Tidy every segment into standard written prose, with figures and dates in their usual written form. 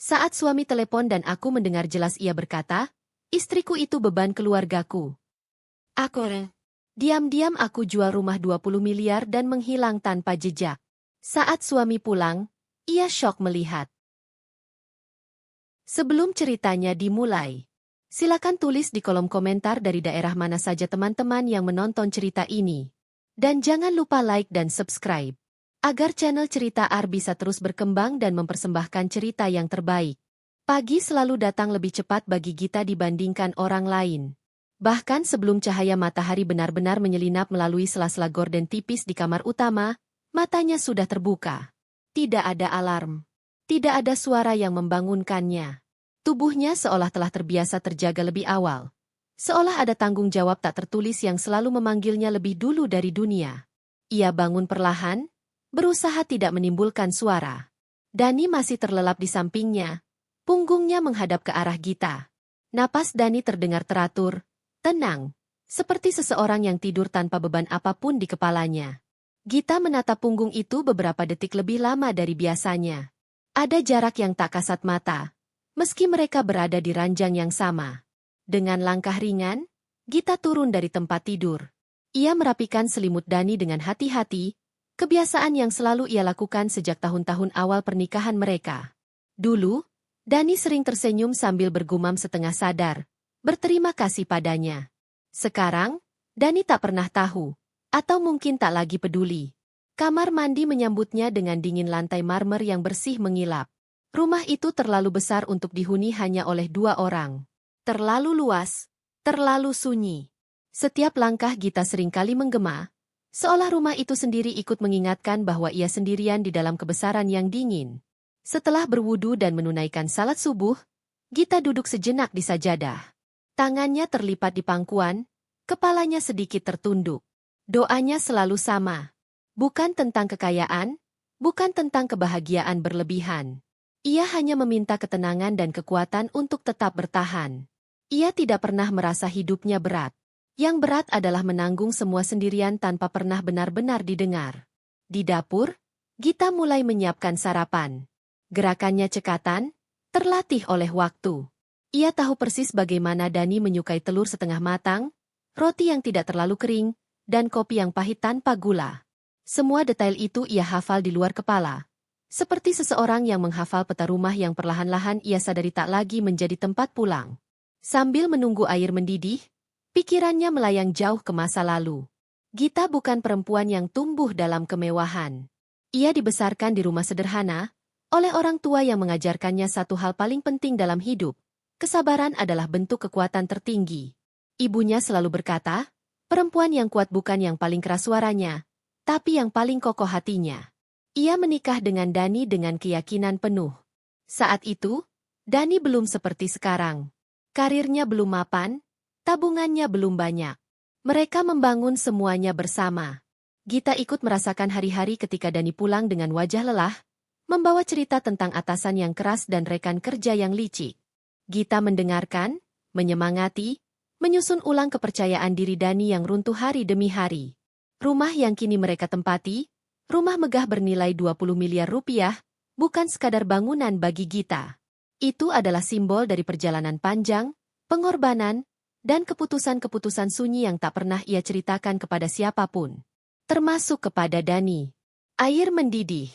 Saat suami telepon dan aku mendengar jelas ia berkata, istriku itu beban keluargaku. Diam-diam aku jual rumah 20 miliar dan menghilang tanpa jejak. Saat suami pulang, ia syok melihat. Sebelum ceritanya dimulai, silakan tulis di kolom komentar dari daerah mana saja teman-teman yang menonton cerita ini. Dan jangan lupa like dan subscribe, agar channel Cerita Ar bisa terus berkembang dan mempersembahkan cerita yang terbaik. Pagi selalu datang lebih cepat bagi Gita dibandingkan orang lain. Bahkan sebelum cahaya matahari benar-benar menyelinap melalui sela-sela gorden tipis di kamar utama, matanya sudah terbuka. Tidak ada alarm. Tidak ada suara yang membangunkannya. Tubuhnya seolah telah terbiasa terjaga lebih awal. Seolah ada tanggung jawab tak tertulis yang selalu memanggilnya lebih dulu dari dunia. Ia bangun perlahan, berusaha tidak menimbulkan suara. Dani masih terlelap di sampingnya. Punggungnya menghadap ke arah Gita. Napas Dani terdengar teratur, tenang, seperti seseorang yang tidur tanpa beban apapun di kepalanya. Gita menatap punggung itu beberapa detik lebih lama dari biasanya. Ada jarak yang tak kasat mata, meski mereka berada di ranjang yang sama. Dengan langkah ringan, Gita turun dari tempat tidur. Ia merapikan selimut Dani dengan hati-hati, kebiasaan yang selalu ia lakukan sejak tahun-tahun awal pernikahan mereka. Dulu, Dani sering tersenyum sambil bergumam setengah sadar, berterima kasih padanya. Sekarang, Dani tak pernah tahu, atau mungkin tak lagi peduli. Kamar mandi menyambutnya dengan dingin lantai marmer yang bersih mengilap. Rumah itu terlalu besar untuk dihuni hanya oleh 2 orang. Terlalu luas, terlalu sunyi. Setiap langkah Gita seringkali menggema, seolah rumah itu sendiri ikut mengingatkan bahwa ia sendirian di dalam kebesaran yang dingin. Setelah berwudu dan menunaikan salat subuh, Gita duduk sejenak di sajadah. Tangannya terlipat di pangkuan, kepalanya sedikit tertunduk. Doanya selalu sama. Bukan tentang kekayaan, bukan tentang kebahagiaan berlebihan. Ia hanya meminta ketenangan dan kekuatan untuk tetap bertahan. Ia tidak pernah merasa hidupnya berat. Yang berat adalah menanggung semua sendirian tanpa pernah benar-benar didengar. Di dapur, Gita mulai menyiapkan sarapan. Gerakannya cekatan, terlatih oleh waktu. Ia tahu persis bagaimana Dani menyukai telur setengah matang, roti yang tidak terlalu kering, dan kopi yang pahit tanpa gula. Semua detail itu ia hafal di luar kepala. Seperti seseorang yang menghafal peta rumah yang perlahan-lahan ia sadari tak lagi menjadi tempat pulang. Sambil menunggu air mendidih, pikirannya melayang jauh ke masa lalu. Gita bukan perempuan yang tumbuh dalam kemewahan. Ia dibesarkan di rumah sederhana, oleh orang tua yang mengajarkannya satu hal paling penting dalam hidup. Kesabaran adalah bentuk kekuatan tertinggi. Ibunya selalu berkata, perempuan yang kuat bukan yang paling keras suaranya, tapi yang paling kokoh hatinya. Ia menikah dengan Dani dengan keyakinan penuh. Saat itu, Dani belum seperti sekarang. Karirnya belum mapan, tabungannya belum banyak. Mereka membangun semuanya bersama. Gita ikut merasakan hari-hari ketika Dani pulang dengan wajah lelah, membawa cerita tentang atasan yang keras dan rekan kerja yang licik. Gita mendengarkan, menyemangati, menyusun ulang kepercayaan diri Dani yang runtuh hari demi hari. Rumah yang kini mereka tempati, rumah megah bernilai 20 miliar rupiah, bukan sekadar bangunan bagi Gita. Itu adalah simbol dari perjalanan panjang, pengorbanan, dan keputusan-keputusan sunyi yang tak pernah ia ceritakan kepada siapapun. Termasuk kepada Dani. Air mendidih.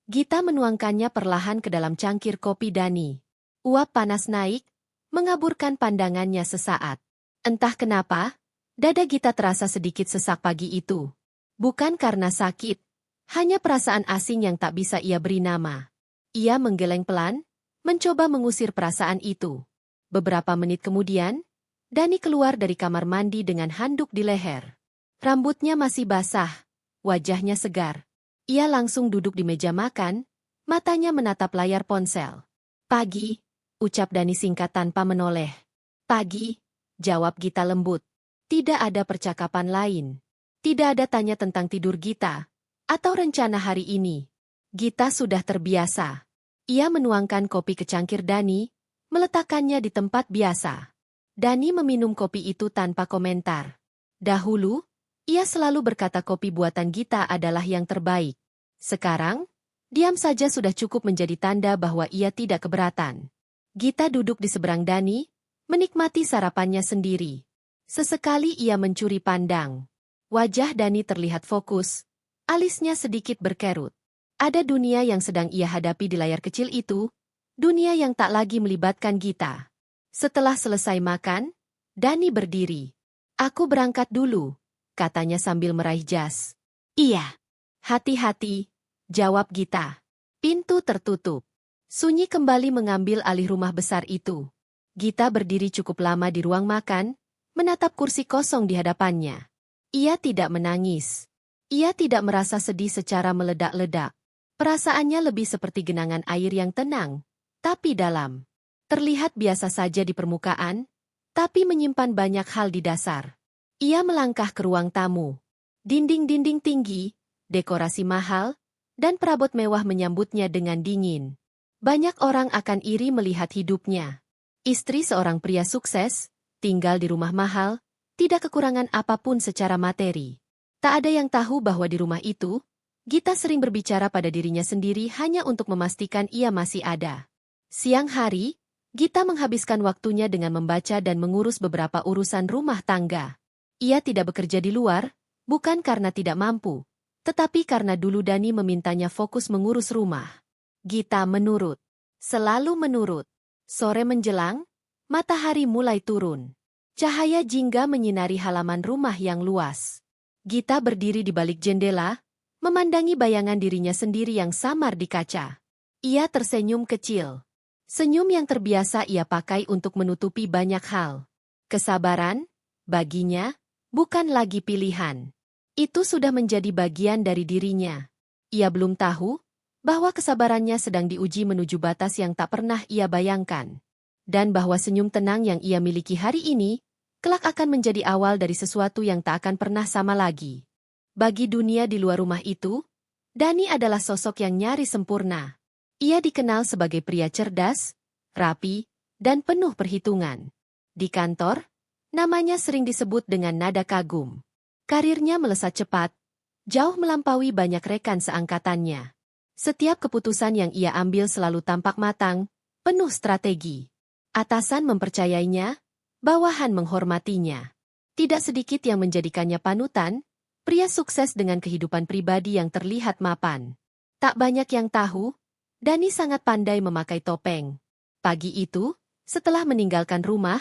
Gita menuangkannya perlahan ke dalam cangkir kopi Dani. Uap panas naik, mengaburkan pandangannya sesaat. Entah kenapa, dada Gita terasa sedikit sesak pagi itu. Bukan karena sakit, hanya perasaan asing yang tak bisa ia beri nama. Ia menggeleng pelan, mencoba mengusir perasaan itu. Beberapa menit kemudian, Dani keluar dari kamar mandi dengan handuk di leher. Rambutnya masih basah, wajahnya segar. Ia langsung duduk di meja makan, matanya menatap layar ponsel. Pagi, ucap Dani singkat tanpa menoleh. Pagi, jawab Gita lembut. Tidak ada percakapan lain. Tidak ada tanya tentang tidur Gita, atau rencana hari ini. Gita sudah terbiasa. Ia menuangkan kopi ke cangkir Dani, meletakkannya di tempat biasa. Dani meminum kopi itu tanpa komentar. Dahulu, ia selalu berkata kopi buatan Gita adalah yang terbaik. Sekarang, Diam saja sudah cukup menjadi tanda bahwa ia tidak keberatan. Gita duduk di seberang Dani, menikmati sarapannya sendiri. Sesekali ia mencuri pandang. Wajah Dani terlihat fokus, alisnya sedikit berkerut. Ada dunia yang sedang ia hadapi di layar kecil itu, dunia yang tak lagi melibatkan Gita. Setelah selesai makan, Dani berdiri. "Aku berangkat dulu," katanya sambil meraih jas. "Iya." "Hati-hati," jawab Gita. Pintu tertutup. Sunyi kembali mengambil alih rumah besar itu. Gita berdiri cukup lama di ruang makan, menatap kursi kosong di hadapannya. Ia tidak menangis. Ia tidak merasa sedih secara meledak-ledak. Perasaannya lebih seperti genangan air yang tenang, tapi dalam. Terlihat biasa saja di permukaan, tapi menyimpan banyak hal di dasar. Ia melangkah ke ruang tamu. Dinding-dinding tinggi, dekorasi mahal, dan perabot mewah menyambutnya dengan dingin. Banyak orang akan iri melihat hidupnya. Istri seorang pria sukses, tinggal di rumah mahal, tidak kekurangan apapun secara materi. Tak ada yang tahu bahwa di rumah itu, Gita sering berbicara pada dirinya sendiri hanya untuk memastikan ia masih ada. Siang hari, Gita menghabiskan waktunya dengan membaca dan mengurus beberapa urusan rumah tangga. Ia tidak bekerja di luar, bukan karena tidak mampu, tetapi karena dulu Dani memintanya fokus mengurus rumah. Gita menurut. Selalu menurut. Sore menjelang, matahari mulai turun. Cahaya jingga menyinari halaman rumah yang luas. Gita berdiri di balik jendela, memandangi bayangan dirinya sendiri yang samar di kaca. Ia tersenyum kecil. Senyum yang terbiasa ia pakai untuk menutupi banyak hal. Kesabaran, baginya, bukan lagi pilihan. Itu sudah menjadi bagian dari dirinya. Ia belum tahu bahwa kesabarannya sedang diuji menuju batas yang tak pernah ia bayangkan. Dan bahwa senyum tenang yang ia miliki hari ini, kelak akan menjadi awal dari sesuatu yang tak akan pernah sama lagi. Bagi dunia di luar rumah itu, Dani adalah sosok yang nyaris sempurna. Ia dikenal sebagai pria cerdas, rapi, dan penuh perhitungan. Di kantor, namanya sering disebut dengan nada kagum. Karirnya melesat cepat, jauh melampaui banyak rekan seangkatannya. Setiap keputusan yang ia ambil selalu tampak matang, penuh strategi. Atasan mempercayainya, bawahan menghormatinya. Tidak sedikit yang menjadikannya panutan, pria sukses dengan kehidupan pribadi yang terlihat mapan. Tak banyak yang tahu, Dani sangat pandai memakai topeng. Pagi itu, setelah meninggalkan rumah,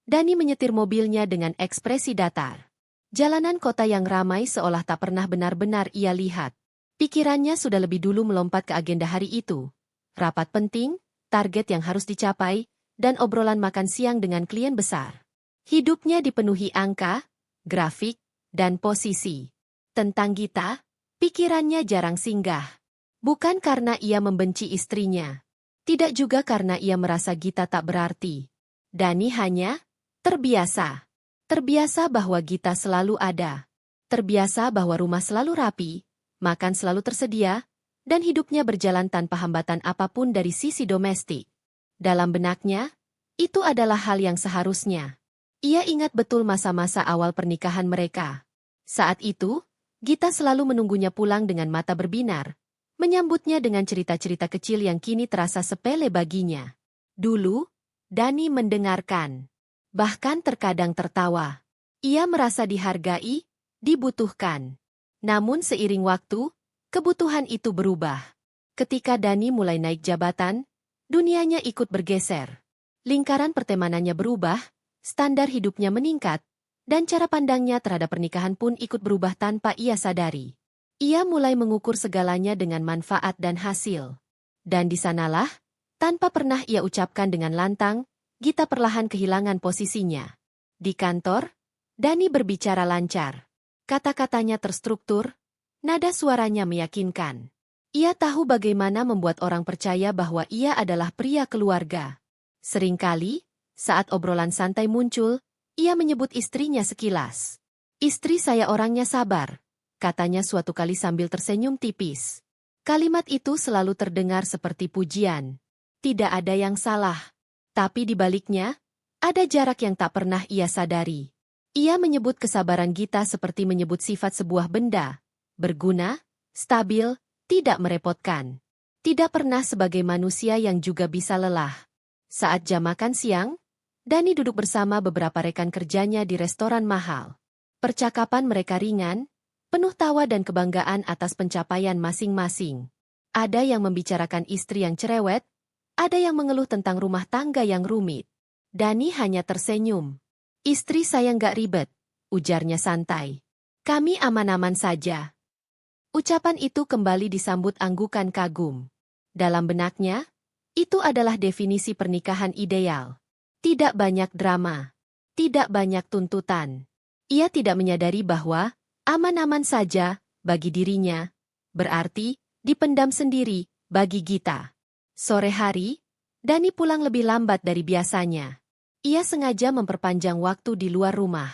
Dani menyetir mobilnya dengan ekspresi datar. Jalanan kota yang ramai seolah tak pernah benar-benar ia lihat. Pikirannya sudah lebih dulu melompat ke agenda hari itu. Rapat penting, target yang harus dicapai, dan obrolan makan siang dengan klien besar. Hidupnya dipenuhi angka, grafik, dan posisi. Tentang Gita, pikirannya jarang singgah. Bukan karena ia membenci istrinya. Tidak juga karena ia merasa Gita tak berarti. Dani hanya terbiasa. Terbiasa bahwa Gita selalu ada. Terbiasa bahwa rumah selalu rapi, makan selalu tersedia, dan hidupnya berjalan tanpa hambatan apapun dari sisi domestik. Dalam benaknya, itu adalah hal yang seharusnya. Ia ingat betul masa-masa awal pernikahan mereka. Saat itu, Gita selalu menunggunya pulang dengan mata berbinar, menyambutnya dengan cerita-cerita kecil yang kini terasa sepele baginya. Dulu, Dani mendengarkan, bahkan terkadang tertawa. Ia merasa dihargai, dibutuhkan. Namun seiring waktu, kebutuhan itu berubah. Ketika Dani mulai naik jabatan, dunianya ikut bergeser. Lingkaran pertemanannya berubah, standar hidupnya meningkat, dan cara pandangnya terhadap pernikahan pun ikut berubah tanpa ia sadari. Ia mulai mengukur segalanya dengan manfaat dan hasil. Dan di sanalah, tanpa pernah ia ucapkan dengan lantang, Gita perlahan kehilangan posisinya. Di kantor, Dani berbicara lancar. Kata-katanya terstruktur, nada suaranya meyakinkan. Ia tahu bagaimana membuat orang percaya bahwa ia adalah pria keluarga. Seringkali, saat obrolan santai muncul, ia menyebut istrinya sekilas. "Istri saya orangnya sabar," katanya suatu kali sambil tersenyum tipis. Kalimat itu selalu terdengar seperti pujian. Tidak ada yang salah. Tapi di baliknya, ada jarak yang tak pernah ia sadari. Ia menyebut kesabaran Gita seperti menyebut sifat sebuah benda. Berguna, stabil, tidak merepotkan. Tidak pernah sebagai manusia yang juga bisa lelah. Saat jam makan siang, Dani duduk bersama beberapa rekan kerjanya di restoran mahal. Percakapan mereka ringan, penuh tawa dan kebanggaan atas pencapaian masing-masing. Ada yang membicarakan istri yang cerewet, ada yang mengeluh tentang rumah tangga yang rumit. Dani hanya tersenyum. "Istri saya nggak ribet," ujarnya santai. "Kami aman-aman saja." Ucapan itu kembali disambut anggukan kagum. Dalam benaknya, itu adalah definisi pernikahan ideal. Tidak banyak drama. Tidak banyak tuntutan. Ia tidak menyadari bahwa aman-aman saja, bagi dirinya, berarti dipendam sendiri, bagi Gita. Sore hari, Dani pulang lebih lambat dari biasanya. Ia sengaja memperpanjang waktu di luar rumah.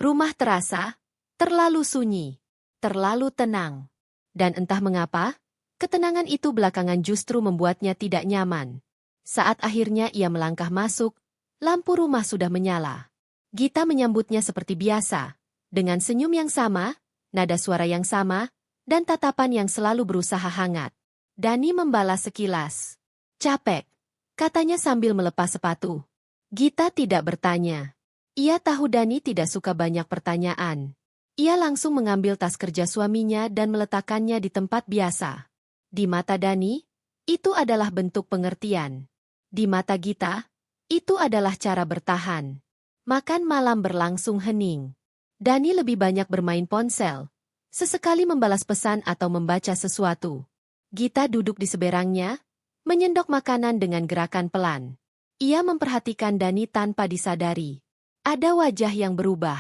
Rumah terasa terlalu sunyi, terlalu tenang. Dan entah mengapa, ketenangan itu belakangan justru membuatnya tidak nyaman. Saat akhirnya ia melangkah masuk, lampu rumah sudah menyala. Gita menyambutnya seperti biasa, dengan senyum yang sama, nada suara yang sama, dan tatapan yang selalu berusaha hangat. Dani membalas sekilas. "Capek," katanya sambil melepas sepatu. Gita tidak bertanya. Ia tahu Dani tidak suka banyak pertanyaan. Ia langsung mengambil tas kerja suaminya dan meletakkannya di tempat biasa. Di mata Dani, itu adalah bentuk pengertian. Di mata Gita, itu adalah cara bertahan. Makan malam berlangsung hening. Dani lebih banyak bermain ponsel, sesekali membalas pesan atau membaca sesuatu. Gita duduk di seberangnya, menyendok makanan dengan gerakan pelan. Ia memperhatikan Dani tanpa disadari. Ada wajah yang berubah.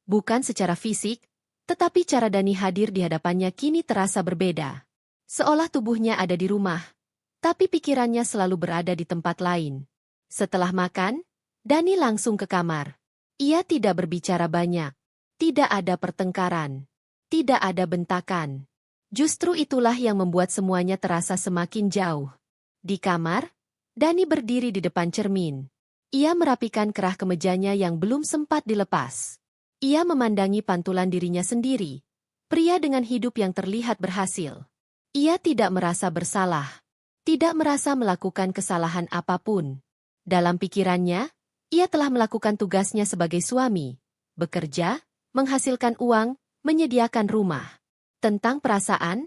Bukan secara fisik, tetapi cara Dani hadir di hadapannya kini terasa berbeda. Seolah tubuhnya ada di rumah, tapi pikirannya selalu berada di tempat lain. Setelah makan, Dani langsung ke kamar. Ia tidak berbicara banyak. Tidak ada pertengkaran. Tidak ada bentakan. Justru itulah yang membuat semuanya terasa semakin jauh. Di kamar, Dani berdiri di depan cermin. Ia merapikan kerah kemejanya yang belum sempat dilepas. Ia memandangi pantulan dirinya sendiri, pria dengan hidup yang terlihat berhasil. Ia tidak merasa bersalah, tidak merasa melakukan kesalahan apapun. Dalam pikirannya, ia telah melakukan tugasnya sebagai suami, bekerja, menghasilkan uang, menyediakan rumah. Tentang perasaan,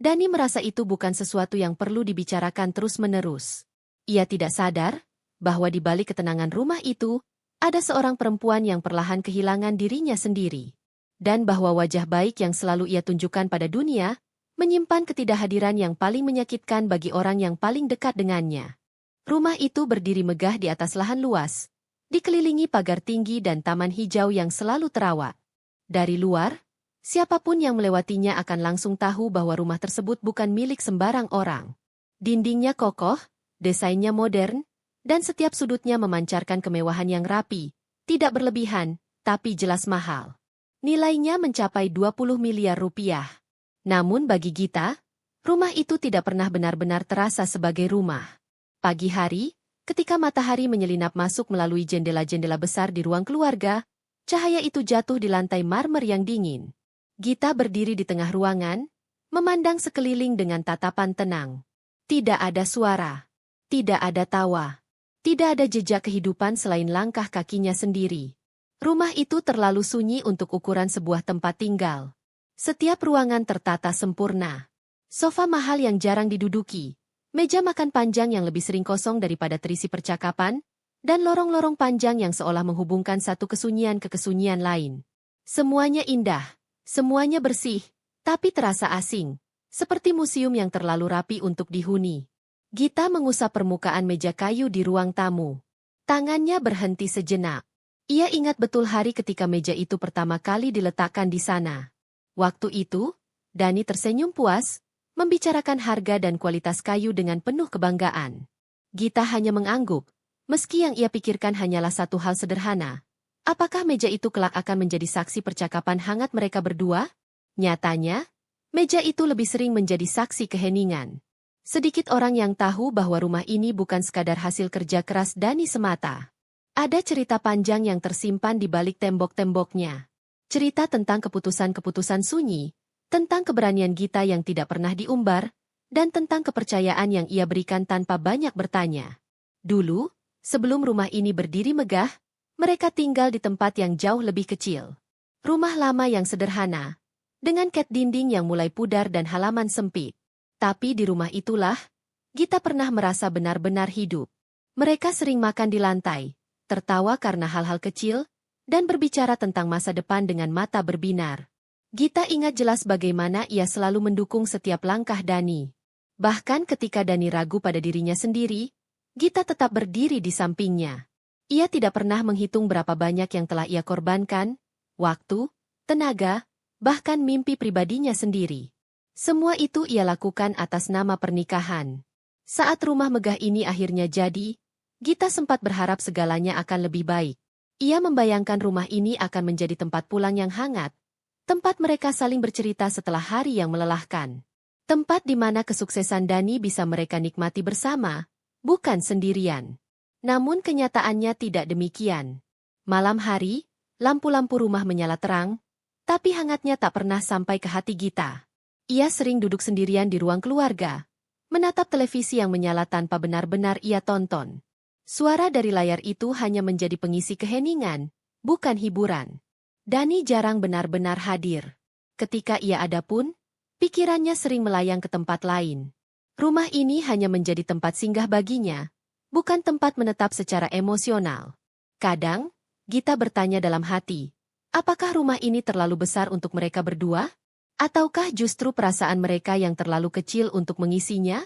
Dani merasa itu bukan sesuatu yang perlu dibicarakan terus-menerus. Ia tidak sadar bahwa di balik ketenangan rumah itu, ada seorang perempuan yang perlahan kehilangan dirinya sendiri. Dan bahwa wajah baik yang selalu ia tunjukkan pada dunia, menyimpan ketidakhadiran yang paling menyakitkan bagi orang yang paling dekat dengannya. Rumah itu berdiri megah di atas lahan luas, dikelilingi pagar tinggi dan taman hijau yang selalu terawat. Dari luar, siapapun yang melewatinya akan langsung tahu bahwa rumah tersebut bukan milik sembarang orang. Dindingnya kokoh, desainnya modern, dan setiap sudutnya memancarkan kemewahan yang rapi, tidak berlebihan, tapi jelas mahal. Nilainya mencapai 20 miliar rupiah. Namun bagi Gita, rumah itu tidak pernah benar-benar terasa sebagai rumah. Pagi hari, ketika matahari menyelinap masuk melalui jendela-jendela besar di ruang keluarga, cahaya itu jatuh di lantai marmer yang dingin. Gita berdiri di tengah ruangan, memandang sekeliling dengan tatapan tenang. Tidak ada suara. Tidak ada tawa. Tidak ada jejak kehidupan selain langkah kakinya sendiri. Rumah itu terlalu sunyi untuk ukuran sebuah tempat tinggal. Setiap ruangan tertata sempurna. Sofa mahal yang jarang diduduki, meja makan panjang yang lebih sering kosong daripada terisi percakapan, dan lorong-lorong panjang yang seolah menghubungkan satu kesunyian ke kesunyian lain. Semuanya indah, semuanya bersih, tapi terasa asing, seperti museum yang terlalu rapi untuk dihuni. Gita mengusap permukaan meja kayu di ruang tamu. Tangannya berhenti sejenak. Ia ingat betul hari ketika meja itu pertama kali diletakkan di sana. Waktu itu, Dani tersenyum puas, membicarakan harga dan kualitas kayu dengan penuh kebanggaan. Gita hanya mengangguk, meski yang ia pikirkan hanyalah satu hal sederhana. Apakah meja itu kelak akan menjadi saksi percakapan hangat mereka berdua? Nyatanya, meja itu lebih sering menjadi saksi keheningan. Sedikit orang yang tahu bahwa rumah ini bukan sekadar hasil kerja keras Dani semata. Ada cerita panjang yang tersimpan di balik tembok-temboknya. Cerita tentang keputusan-keputusan sunyi, tentang keberanian Gita yang tidak pernah diumbar, dan tentang kepercayaan yang ia berikan tanpa banyak bertanya. Dulu, sebelum rumah ini berdiri megah, mereka tinggal di tempat yang jauh lebih kecil. Rumah lama yang sederhana, dengan cat dinding yang mulai pudar dan halaman sempit. Tapi di rumah itulah, Gita pernah merasa benar-benar hidup. Mereka sering makan di lantai, tertawa karena hal-hal kecil, dan berbicara tentang masa depan dengan mata berbinar. Gita ingat jelas bagaimana ia selalu mendukung setiap langkah Dani. Bahkan ketika Dani ragu pada dirinya sendiri, Gita tetap berdiri di sampingnya. Ia tidak pernah menghitung berapa banyak yang telah ia korbankan, waktu, tenaga, bahkan mimpi pribadinya sendiri. Semua itu ia lakukan atas nama pernikahan. Saat rumah megah ini akhirnya jadi, Gita sempat berharap segalanya akan lebih baik. Ia membayangkan rumah ini akan menjadi tempat pulang yang hangat, tempat mereka saling bercerita setelah hari yang melelahkan. Tempat di mana kesuksesan Dani bisa mereka nikmati bersama, bukan sendirian. Namun kenyataannya tidak demikian. Malam hari, lampu-lampu rumah menyala terang, tapi hangatnya tak pernah sampai ke hati Gita. Ia sering duduk sendirian di ruang keluarga, menatap televisi yang menyala tanpa benar-benar ia tonton. Suara dari layar itu hanya menjadi pengisi keheningan, bukan hiburan. Dani jarang benar-benar hadir. Ketika ia ada pun, pikirannya sering melayang ke tempat lain. Rumah ini hanya menjadi tempat singgah baginya, bukan tempat menetap secara emosional. Kadang, Gita bertanya dalam hati, apakah rumah ini terlalu besar untuk mereka berdua? Ataukah justru perasaan mereka yang terlalu kecil untuk mengisinya?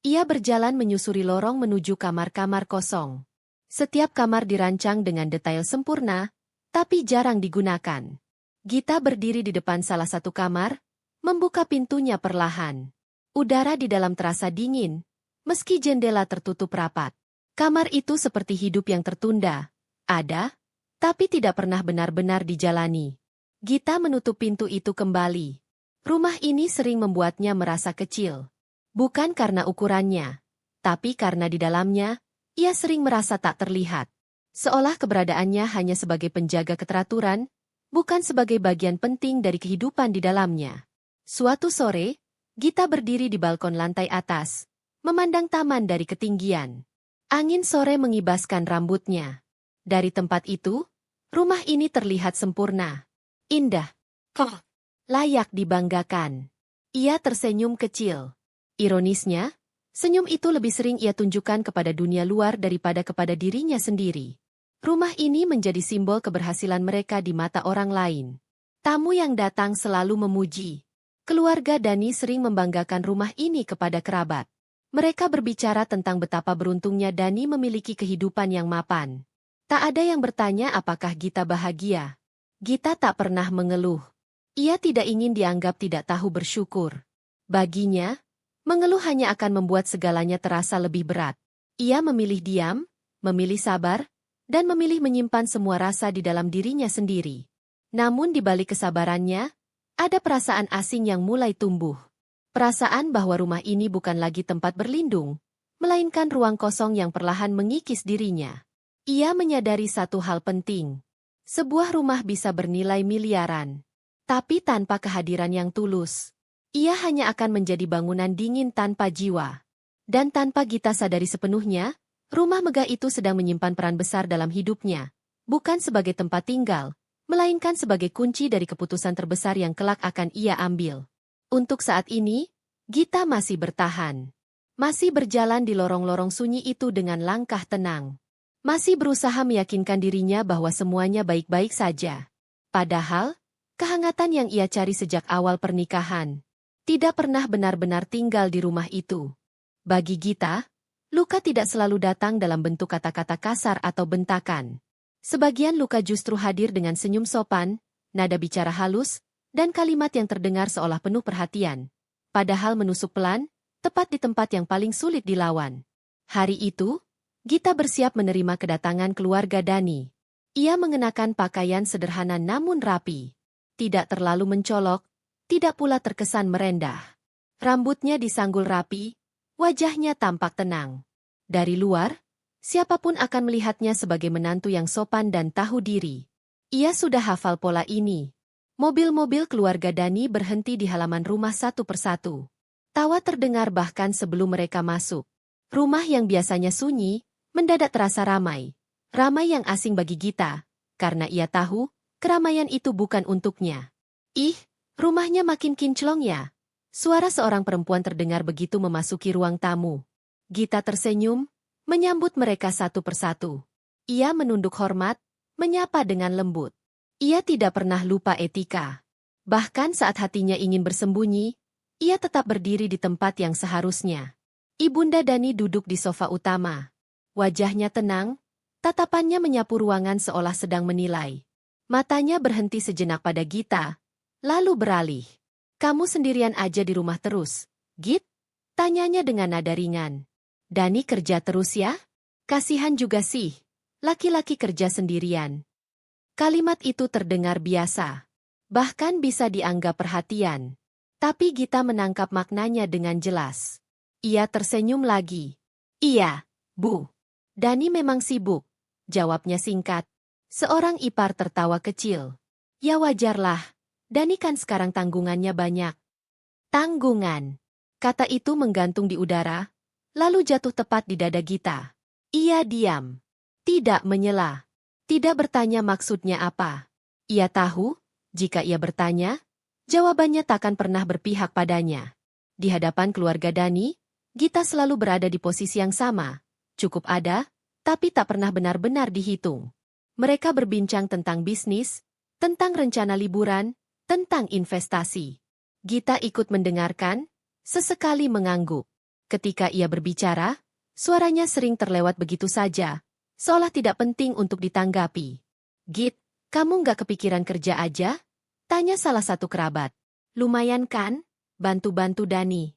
Ia berjalan menyusuri lorong menuju kamar-kamar kosong. Setiap kamar dirancang dengan detail sempurna, tapi jarang digunakan. Gita berdiri di depan salah satu kamar, membuka pintunya perlahan. Udara di dalam terasa dingin, meski jendela tertutup rapat. Kamar itu seperti hidup yang tertunda. Ada, tapi tidak pernah benar-benar dijalani. Gita menutup pintu itu kembali. Rumah ini sering membuatnya merasa kecil. Bukan karena ukurannya, tapi karena di dalamnya, ia sering merasa tak terlihat. Seolah keberadaannya hanya sebagai penjaga keteraturan, bukan sebagai bagian penting dari kehidupan di dalamnya. Suatu sore, Gita berdiri di balkon lantai atas, memandang taman dari ketinggian. Angin sore mengibaskan rambutnya. Dari tempat itu, rumah ini terlihat sempurna. Indah. Layak dibanggakan. Ia tersenyum kecil. Ironisnya, senyum itu lebih sering ia tunjukkan kepada dunia luar daripada kepada dirinya sendiri. Rumah ini menjadi simbol keberhasilan mereka di mata orang lain. Tamu yang datang selalu memuji. Keluarga Dani sering membanggakan rumah ini kepada kerabat. Mereka berbicara tentang betapa beruntungnya Dani memiliki kehidupan yang mapan. Tak ada yang bertanya apakah Gita bahagia. Gita tak pernah mengeluh. Ia tidak ingin dianggap tidak tahu bersyukur. Baginya, mengeluh hanya akan membuat segalanya terasa lebih berat. Ia memilih diam, memilih sabar, dan memilih menyimpan semua rasa di dalam dirinya sendiri. Namun di balik kesabarannya, ada perasaan asing yang mulai tumbuh. Perasaan bahwa rumah ini bukan lagi tempat berlindung, melainkan ruang kosong yang perlahan mengikis dirinya. Ia menyadari satu hal penting. Sebuah rumah bisa bernilai miliaran, tapi tanpa kehadiran yang tulus, ia hanya akan menjadi bangunan dingin tanpa jiwa. Dan tanpa Gita sadari sepenuhnya, rumah megah itu sedang menyimpan peran besar dalam hidupnya, bukan sebagai tempat tinggal, melainkan sebagai kunci dari keputusan terbesar yang kelak akan ia ambil. Untuk saat ini, Gita masih bertahan. Masih berjalan di lorong-lorong sunyi itu dengan langkah tenang. Masih berusaha meyakinkan dirinya bahwa semuanya baik-baik saja. Padahal, kehangatan yang ia cari sejak awal pernikahan tidak pernah benar-benar tinggal di rumah itu. Bagi Gita, luka tidak selalu datang dalam bentuk kata-kata kasar atau bentakan. Sebagian luka justru hadir dengan senyum sopan, nada bicara halus, dan kalimat yang terdengar seolah penuh perhatian. Padahal menusuk pelan, tepat di tempat yang paling sulit dilawan. Hari itu, Gita bersiap menerima kedatangan keluarga Dani. Ia mengenakan pakaian sederhana namun rapi. Tidak terlalu mencolok, tidak pula terkesan merendah. Rambutnya disanggul rapi, wajahnya tampak tenang. Dari luar, siapapun akan melihatnya sebagai menantu yang sopan dan tahu diri. Ia sudah hafal pola ini. Mobil-mobil keluarga Dani berhenti di halaman rumah satu persatu. Tawa terdengar bahkan sebelum mereka masuk. Rumah yang biasanya sunyi, mendadak terasa ramai. Ramai yang asing bagi Gita, karena ia tahu, keramaian itu bukan untuknya. Ih, rumahnya makin kinclong ya. Suara seorang perempuan terdengar begitu memasuki ruang tamu. Gita tersenyum, menyambut mereka satu persatu. Ia menunduk hormat, menyapa dengan lembut. Ia tidak pernah lupa etika. Bahkan saat hatinya ingin bersembunyi, ia tetap berdiri di tempat yang seharusnya. Ibunda Dani duduk di sofa utama. Wajahnya tenang, tatapannya menyapu ruangan seolah sedang menilai. Matanya berhenti sejenak pada Gita, lalu beralih. Kamu sendirian aja di rumah terus, Git? Tanyanya dengan nada ringan. Dani kerja terus ya? Kasihan juga sih, laki-laki kerja sendirian. Kalimat itu terdengar biasa, bahkan bisa dianggap perhatian. Tapi Gita menangkap maknanya dengan jelas. Ia tersenyum lagi. Iya, Bu. Dani memang sibuk, jawabnya singkat. Seorang ipar tertawa kecil. Ya wajarlah, Dani kan sekarang tanggungannya banyak. Tanggungan. Kata itu menggantung di udara, lalu jatuh tepat di dada Gita. Ia diam. Tidak menyela. Tidak bertanya maksudnya apa. Ia tahu, jika ia bertanya, jawabannya takkan pernah berpihak padanya. Di hadapan keluarga Dani, Gita selalu berada di posisi yang sama. Cukup ada, tapi tak pernah benar-benar dihitung. Mereka berbincang tentang bisnis, tentang rencana liburan, tentang investasi. Gita ikut mendengarkan, sesekali mengangguk. Ketika ia berbicara, suaranya sering terlewat begitu saja, seolah tidak penting untuk ditanggapi. Git, kamu nggak kepikiran kerja aja? Tanya salah satu kerabat. Lumayan kan? Bantu-bantu Dani.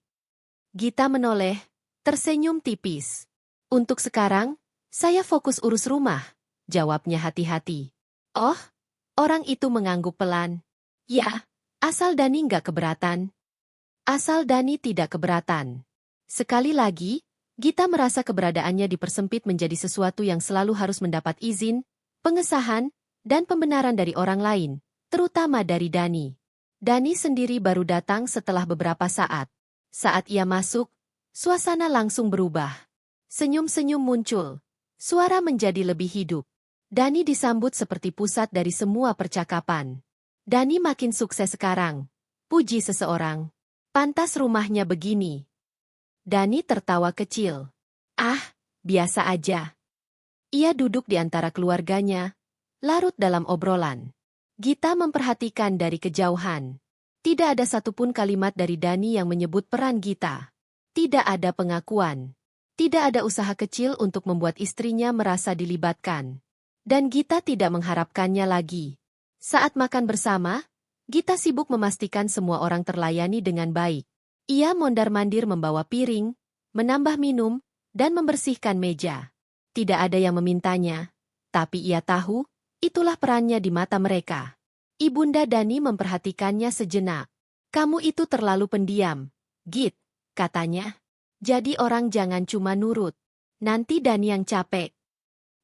Gita menoleh, tersenyum tipis. Untuk sekarang, saya fokus urus rumah, jawabnya hati-hati. Oh, orang itu mengangguk pelan. Ya, asal Dani nggak keberatan. Asal Dani tidak keberatan. Sekali lagi, Gita merasa keberadaannya dipersempit menjadi sesuatu yang selalu harus mendapat izin, pengesahan, dan pembenaran dari orang lain, terutama dari Dani. Dani sendiri baru datang setelah beberapa saat. Saat ia masuk, suasana langsung berubah. Senyum-senyum muncul, suara menjadi lebih hidup. Dani disambut seperti pusat dari semua percakapan. Dani makin sukses sekarang, puji seseorang. Pantas rumahnya begini. Dani tertawa kecil. Ah, biasa aja. Ia duduk di antara keluarganya, larut dalam obrolan. Gita memperhatikan dari kejauhan. Tidak ada satupun kalimat dari Dani yang menyebut peran Gita. Tidak ada pengakuan. Tidak ada usaha kecil untuk membuat istrinya merasa dilibatkan. Dan Gita tidak mengharapkannya lagi. Saat makan bersama, Gita sibuk memastikan semua orang terlayani dengan baik. Ia mondar-mandir membawa piring, menambah minum, dan membersihkan meja. Tidak ada yang memintanya, tapi ia tahu, itulah perannya di mata mereka. Ibunda Dani memperhatikannya sejenak. Kamu itu terlalu pendiam, Git, katanya. Jadi orang jangan cuma nurut. Nanti Dani yang capek.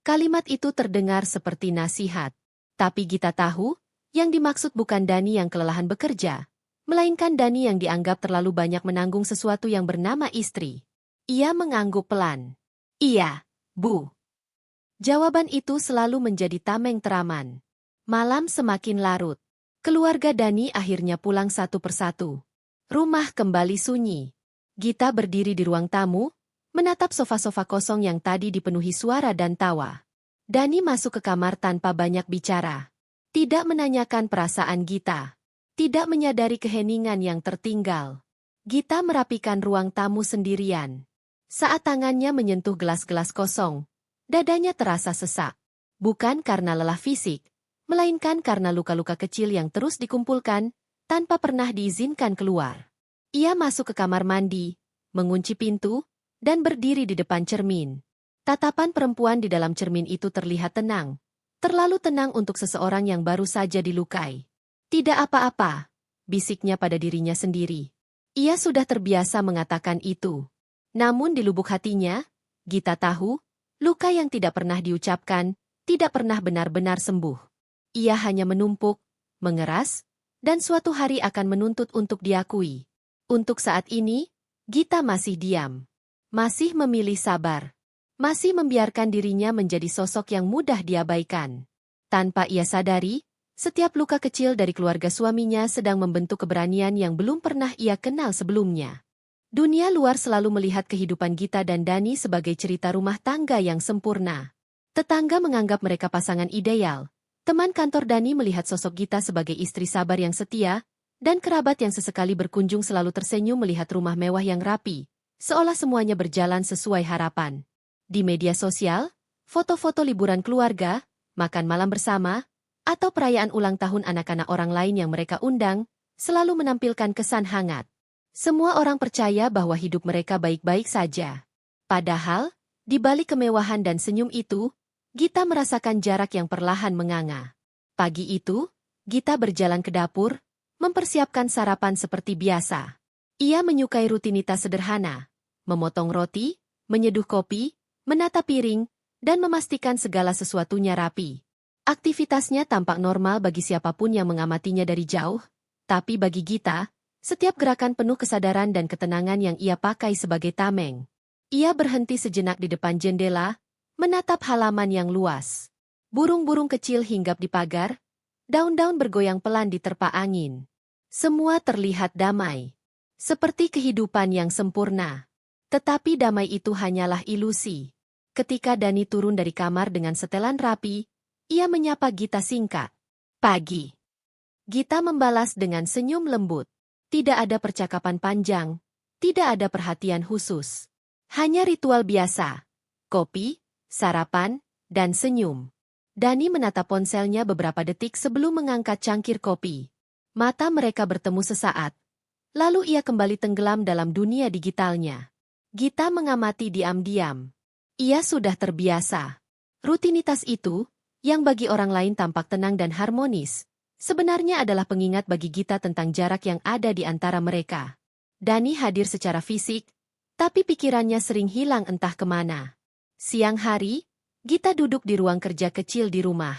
Kalimat itu terdengar seperti nasihat. Tapi Gita tahu, yang dimaksud bukan Dani yang kelelahan bekerja, melainkan Dani yang dianggap terlalu banyak menanggung sesuatu yang bernama istri. Ia mengangguk pelan. Iya, Bu. Jawaban itu selalu menjadi tameng teraman. Malam semakin larut. Keluarga Dani akhirnya pulang satu persatu. Rumah kembali sunyi. Gita berdiri di ruang tamu, menatap sofa-sofa kosong yang tadi dipenuhi suara dan tawa. Dani masuk ke kamar tanpa banyak bicara. Tidak menanyakan perasaan Gita. Tidak menyadari keheningan yang tertinggal. Gita merapikan ruang tamu sendirian. Saat tangannya menyentuh gelas-gelas kosong, dadanya terasa sesak. Bukan karena lelah fisik, melainkan karena luka-luka kecil yang terus dikumpulkan, tanpa pernah diizinkan keluar. Ia masuk ke kamar mandi, mengunci pintu, dan berdiri di depan cermin. Tatapan perempuan di dalam cermin itu terlihat tenang. Terlalu tenang untuk seseorang yang baru saja dilukai. Tidak apa-apa, bisiknya pada dirinya sendiri. Ia sudah terbiasa mengatakan itu. Namun di lubuk hatinya, Gita tahu, luka yang tidak pernah diucapkan, tidak pernah benar-benar sembuh. Ia hanya menumpuk, mengeras, dan suatu hari akan menuntut untuk diakui. Untuk saat ini, Gita masih diam. Masih memilih sabar. Masih membiarkan dirinya menjadi sosok yang mudah diabaikan. Tanpa ia sadari, setiap luka kecil dari keluarga suaminya sedang membentuk keberanian yang belum pernah ia kenal sebelumnya. Dunia luar selalu melihat kehidupan Gita dan Dani sebagai cerita rumah tangga yang sempurna. Tetangga menganggap mereka pasangan ideal. Teman kantor Dani melihat sosok Gita sebagai istri sabar yang setia, dan kerabat yang sesekali berkunjung selalu tersenyum melihat rumah mewah yang rapi, seolah semuanya berjalan sesuai harapan. Di media sosial, foto-foto liburan keluarga, makan malam bersama, atau perayaan ulang tahun anak-anak orang lain yang mereka undang, selalu menampilkan kesan hangat. Semua orang percaya bahwa hidup mereka baik-baik saja. Padahal, di balik kemewahan dan senyum itu, Gita merasakan jarak yang perlahan menganga. Pagi itu, Gita berjalan ke dapur, mempersiapkan sarapan seperti biasa. Ia menyukai rutinitas sederhana, memotong roti, menyeduh kopi, menata piring, dan memastikan segala sesuatunya rapi. Aktivitasnya tampak normal bagi siapapun yang mengamatinya dari jauh, tapi bagi Gita, setiap gerakan penuh kesadaran dan ketenangan yang ia pakai sebagai tameng. Ia berhenti sejenak di depan jendela, menatap halaman yang luas. Burung-burung kecil hinggap di pagar, daun-daun bergoyang pelan diterpa angin. Semua terlihat damai, seperti kehidupan yang sempurna. Tetapi damai itu hanyalah ilusi. Ketika Dani turun dari kamar dengan setelan rapi, ia menyapa Gita singkat. Pagi. Gita membalas dengan senyum lembut. Tidak ada percakapan panjang, tidak ada perhatian khusus. Hanya ritual biasa. Kopi, sarapan, dan senyum. Dani menatap ponselnya beberapa detik sebelum mengangkat cangkir kopi. Mata mereka bertemu sesaat. Lalu ia kembali tenggelam dalam dunia digitalnya. Gita mengamati diam-diam. Ia sudah terbiasa. Rutinitas itu, yang bagi orang lain tampak tenang dan harmonis, sebenarnya adalah pengingat bagi Gita tentang jarak yang ada di antara mereka. Dani hadir secara fisik, tapi pikirannya sering hilang entah kemana. Siang hari, Gita duduk di ruang kerja kecil di rumah.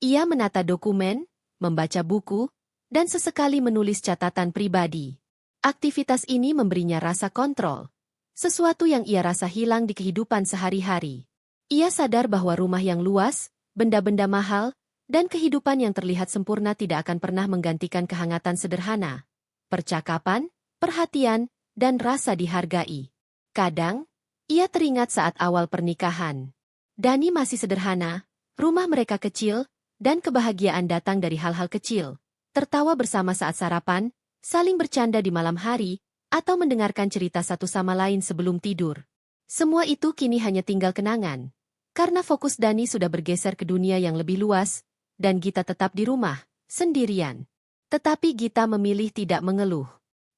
Ia menata dokumen, membaca buku, dan sesekali menulis catatan pribadi. Aktivitas ini memberinya rasa kontrol. Sesuatu yang ia rasa hilang di kehidupan sehari-hari. Ia sadar bahwa rumah yang luas, benda-benda mahal, dan kehidupan yang terlihat sempurna tidak akan pernah menggantikan kehangatan sederhana, percakapan, perhatian, dan rasa dihargai. Kadang, ia teringat saat awal pernikahan. Dani masih sederhana, rumah mereka kecil, dan kebahagiaan datang dari hal-hal kecil. Tertawa bersama saat sarapan, saling bercanda di malam hari, atau mendengarkan cerita satu sama lain sebelum tidur. Semua itu kini hanya tinggal kenangan. Karena fokus Dani sudah bergeser ke dunia yang lebih luas, dan Gita tetap di rumah, sendirian. Tetapi Gita memilih tidak mengeluh.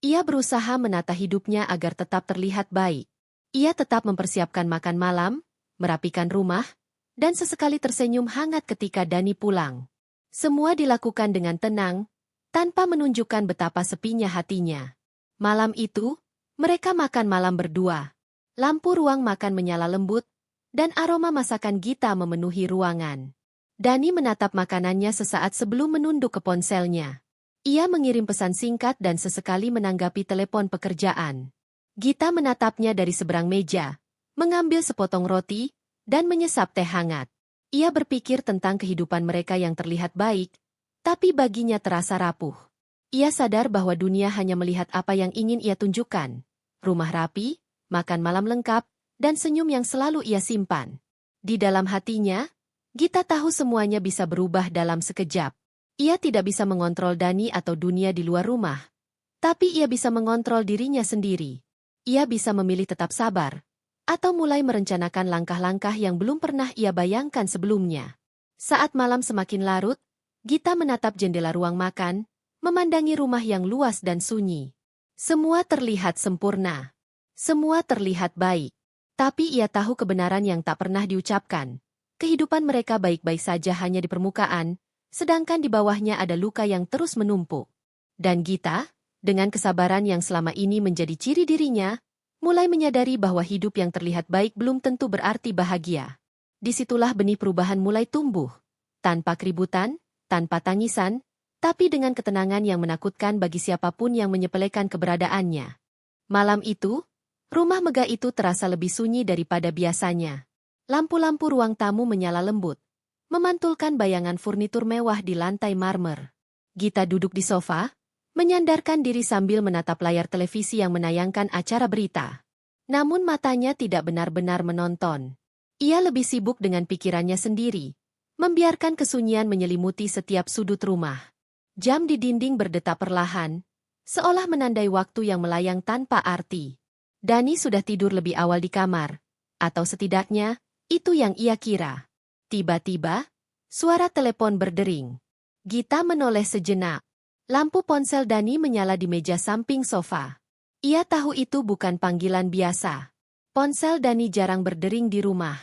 Ia berusaha menata hidupnya agar tetap terlihat baik. Ia tetap mempersiapkan makan malam, merapikan rumah, dan sesekali tersenyum hangat ketika Dani pulang. Semua dilakukan dengan tenang, tanpa menunjukkan betapa sepinya hatinya. Malam itu, mereka makan malam berdua. Lampu ruang makan menyala lembut, dan aroma masakan Gita memenuhi ruangan. Dani menatap makanannya sesaat sebelum menunduk ke ponselnya. Ia mengirim pesan singkat dan sesekali menanggapi telepon pekerjaan. Gita menatapnya dari seberang meja, mengambil sepotong roti, dan menyesap teh hangat. Ia berpikir tentang kehidupan mereka yang terlihat baik, tapi baginya terasa rapuh. Ia sadar bahwa dunia hanya melihat apa yang ingin ia tunjukkan. Rumah rapi, makan malam lengkap, dan senyum yang selalu ia simpan. Di dalam hatinya, Gita tahu semuanya bisa berubah dalam sekejap. Ia tidak bisa mengontrol Dani atau dunia di luar rumah. Tapi ia bisa mengontrol dirinya sendiri. Ia bisa memilih tetap sabar, atau mulai merencanakan langkah-langkah yang belum pernah ia bayangkan sebelumnya. Saat malam semakin larut, Gita menatap jendela ruang makan, memandangi rumah yang luas dan sunyi. Semua terlihat sempurna. Semua terlihat baik. Tapi ia tahu kebenaran yang tak pernah diucapkan. Kehidupan mereka baik-baik saja hanya di permukaan, sedangkan di bawahnya ada luka yang terus menumpuk. Dan Gita, dengan kesabaran yang selama ini menjadi ciri dirinya, mulai menyadari bahwa hidup yang terlihat baik belum tentu berarti bahagia. Disitulah benih perubahan mulai tumbuh. Tanpa keributan, tanpa tangisan, tapi dengan ketenangan yang menakutkan bagi siapapun yang menyepelekan keberadaannya. Malam itu, rumah megah itu terasa lebih sunyi daripada biasanya. Lampu-lampu ruang tamu menyala lembut, memantulkan bayangan furnitur mewah di lantai marmer. Gita duduk di sofa, menyandarkan diri sambil menatap layar televisi yang menayangkan acara berita. Namun matanya tidak benar-benar menonton. Ia lebih sibuk dengan pikirannya sendiri, membiarkan kesunyian menyelimuti setiap sudut rumah. Jam di dinding berdetak perlahan, seolah menandai waktu yang melayang tanpa arti. Dani sudah tidur lebih awal di kamar, atau setidaknya, itu yang ia kira. Tiba-tiba, suara telepon berdering. Gita menoleh sejenak. Lampu ponsel Dani menyala di meja samping sofa. Ia tahu itu bukan panggilan biasa. Ponsel Dani jarang berdering di rumah.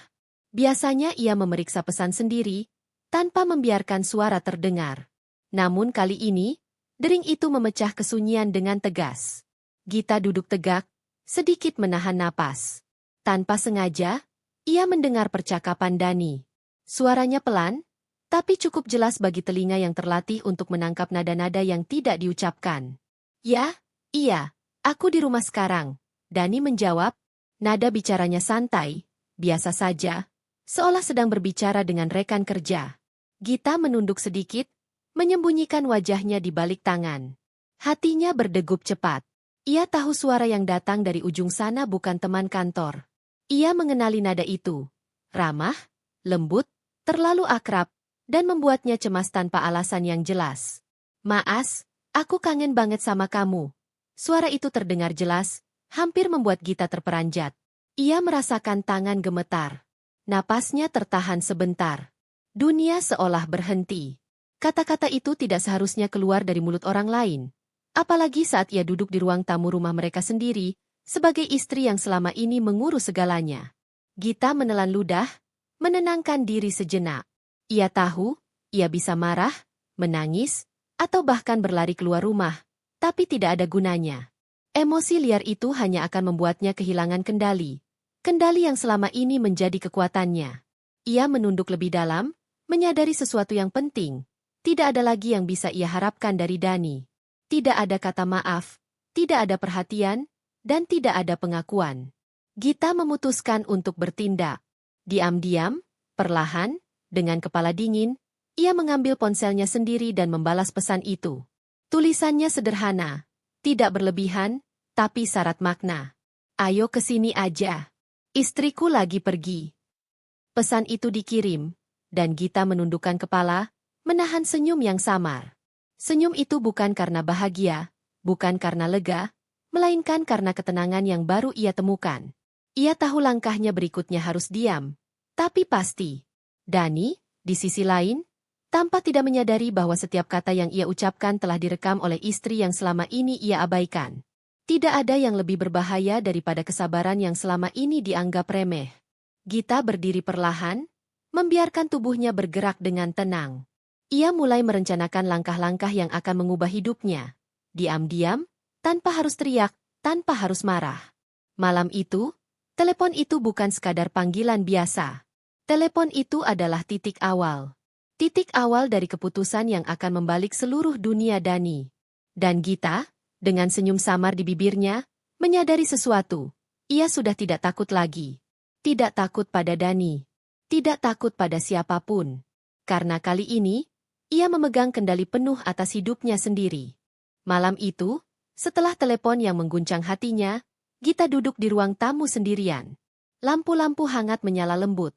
Biasanya ia memeriksa pesan sendiri, tanpa membiarkan suara terdengar. Namun kali ini, dering itu memecah kesunyian dengan tegas. Gita duduk tegak, sedikit menahan napas. Tanpa sengaja, ia mendengar percakapan Dani. Suaranya pelan, tapi cukup jelas bagi telinga yang terlatih untuk menangkap nada-nada yang tidak diucapkan. Ya, iya, aku di rumah sekarang, Dani menjawab. Nada bicaranya santai, biasa saja, seolah sedang berbicara dengan rekan kerja. Gita menunduk sedikit, menyembunyikan wajahnya di balik tangan. Hatinya berdegup cepat. Ia tahu suara yang datang dari ujung sana bukan teman kantor. Ia mengenali nada itu. Ramah, lembut, terlalu akrab, dan membuatnya cemas tanpa alasan yang jelas. Maas, aku kangen banget sama kamu. Suara itu terdengar jelas, hampir membuat Gita terperanjat. Ia merasakan tangan gemetar. Napasnya tertahan sebentar. Dunia seolah berhenti. Kata-kata itu tidak seharusnya keluar dari mulut orang lain. Apalagi saat ia duduk di ruang tamu rumah mereka sendiri, sebagai istri yang selama ini mengurus segalanya. Gita menelan ludah, menenangkan diri sejenak. Ia tahu, ia bisa marah, menangis, atau bahkan berlari keluar rumah, tapi tidak ada gunanya. Emosi liar itu hanya akan membuatnya kehilangan kendali. Kendali yang selama ini menjadi kekuatannya. Ia menunduk lebih dalam, menyadari sesuatu yang penting. Tidak ada lagi yang bisa ia harapkan dari Dani. Tidak ada kata maaf, tidak ada perhatian, dan tidak ada pengakuan. Gita memutuskan untuk bertindak. Diam-diam, perlahan, dengan kepala dingin, ia mengambil ponselnya sendiri dan membalas pesan itu. Tulisannya sederhana, tidak berlebihan, tapi syarat makna. Ayo kesini aja. Istriku lagi pergi. Pesan itu dikirim, dan Gita menundukkan kepala, menahan senyum yang samar. Senyum itu bukan karena bahagia, bukan karena lega, melainkan karena ketenangan yang baru ia temukan. Ia tahu langkahnya berikutnya harus diam, tapi pasti. Dani, di sisi lain, tanpa tidak menyadari bahwa setiap kata yang ia ucapkan telah direkam oleh istri yang selama ini ia abaikan. Tidak ada yang lebih berbahaya daripada kesabaran yang selama ini dianggap remeh. Gita berdiri perlahan, membiarkan tubuhnya bergerak dengan tenang. Ia mulai merencanakan langkah-langkah yang akan mengubah hidupnya. Diam-diam, tanpa harus teriak, tanpa harus marah. Malam itu, telepon itu bukan sekadar panggilan biasa. Telepon itu adalah titik awal. Titik awal dari keputusan yang akan membalik seluruh dunia Dani. Dan Gita, dengan senyum samar di bibirnya, menyadari sesuatu. Ia sudah tidak takut lagi. Tidak takut pada Dani. Tidak takut pada siapapun. Karena kali ini, ia memegang kendali penuh atas hidupnya sendiri. Malam itu, setelah telepon yang mengguncang hatinya, Gita duduk di ruang tamu sendirian. Lampu-lampu hangat menyala lembut.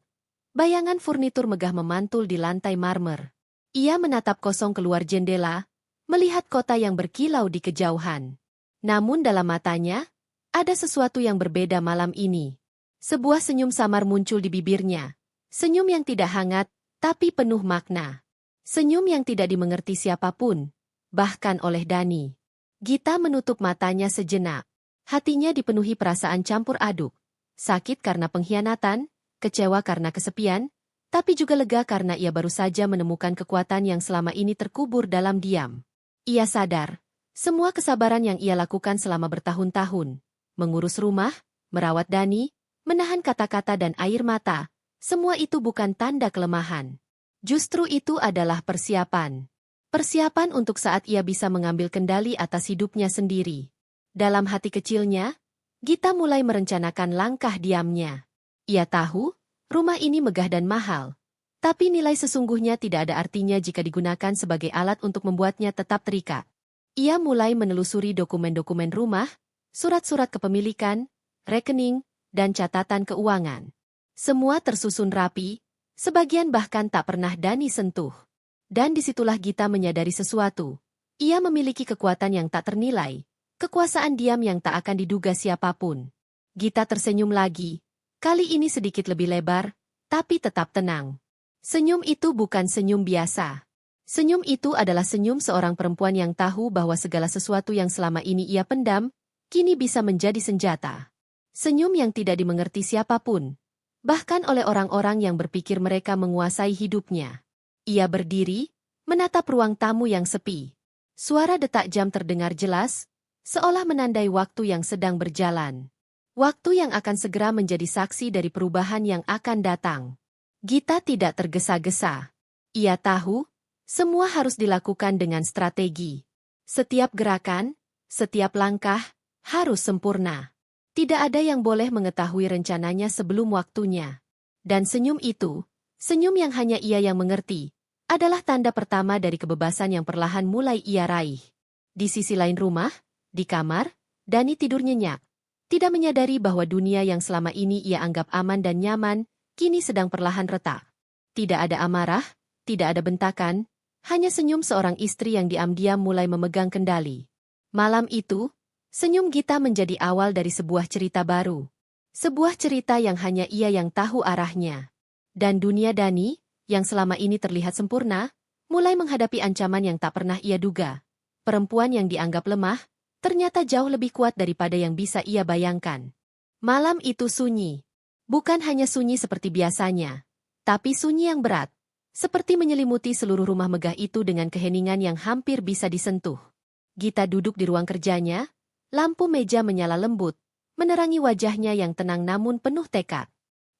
Bayangan furnitur megah memantul di lantai marmer. Ia menatap kosong keluar jendela, melihat kota yang berkilau di kejauhan. Namun dalam matanya, ada sesuatu yang berbeda malam ini. Sebuah senyum samar muncul di bibirnya. Senyum yang tidak hangat, tapi penuh makna. Senyum yang tidak dimengerti siapapun, bahkan oleh Dani. Gita menutup matanya sejenak. Hatinya dipenuhi perasaan campur aduk. Sakit karena pengkhianatan, kecewa karena kesepian, tapi juga lega karena ia baru saja menemukan kekuatan yang selama ini terkubur dalam diam. Ia sadar, semua kesabaran yang ia lakukan selama bertahun-tahun, mengurus rumah, merawat Dani, menahan kata-kata dan air mata, semua itu bukan tanda kelemahan. Justru itu adalah persiapan. Persiapan untuk saat ia bisa mengambil kendali atas hidupnya sendiri. Dalam hati kecilnya, Gita mulai merencanakan langkah diamnya. Ia tahu, rumah ini megah dan mahal. Tapi nilai sesungguhnya tidak ada artinya jika digunakan sebagai alat untuk membuatnya tetap terikat. Ia mulai menelusuri dokumen-dokumen rumah, surat-surat kepemilikan, rekening, dan catatan keuangan. Semua tersusun rapi, sebagian bahkan tak pernah Dani sentuh. Dan disitulah Gita menyadari sesuatu. Ia memiliki kekuatan yang tak ternilai. Kekuasaan diam yang tak akan diduga siapapun. Gita tersenyum lagi. Kali ini sedikit lebih lebar, tapi tetap tenang. Senyum itu bukan senyum biasa. Senyum itu adalah senyum seorang perempuan yang tahu bahwa segala sesuatu yang selama ini ia pendam, kini bisa menjadi senjata. Senyum yang tidak dimengerti siapapun. Bahkan oleh orang-orang yang berpikir mereka menguasai hidupnya. Ia berdiri, menatap ruang tamu yang sepi. Suara detak jam terdengar jelas, seolah menandai waktu yang sedang berjalan. Waktu yang akan segera menjadi saksi dari perubahan yang akan datang. Gita tidak tergesa-gesa. Ia tahu, semua harus dilakukan dengan strategi. Setiap gerakan, setiap langkah, harus sempurna. Tidak ada yang boleh mengetahui rencananya sebelum waktunya. Dan senyum itu, senyum yang hanya ia yang mengerti, adalah tanda pertama dari kebebasan yang perlahan mulai ia raih. Di sisi lain rumah, di kamar, Dani tidur nyenyak. Tidak menyadari bahwa dunia yang selama ini ia anggap aman dan nyaman, kini sedang perlahan retak. Tidak ada amarah, tidak ada bentakan, hanya senyum seorang istri yang diam-diam mulai memegang kendali. Malam itu, senyum Gita menjadi awal dari sebuah cerita baru. Sebuah cerita yang hanya ia yang tahu arahnya. Dan dunia Dani, yang selama ini terlihat sempurna, mulai menghadapi ancaman yang tak pernah ia duga. Perempuan yang dianggap lemah, ternyata jauh lebih kuat daripada yang bisa ia bayangkan. Malam itu sunyi. Bukan hanya sunyi seperti biasanya, tapi sunyi yang berat. Seperti menyelimuti seluruh rumah megah itu dengan keheningan yang hampir bisa disentuh. Gita duduk di ruang kerjanya, lampu meja menyala lembut, menerangi wajahnya yang tenang namun penuh tekad.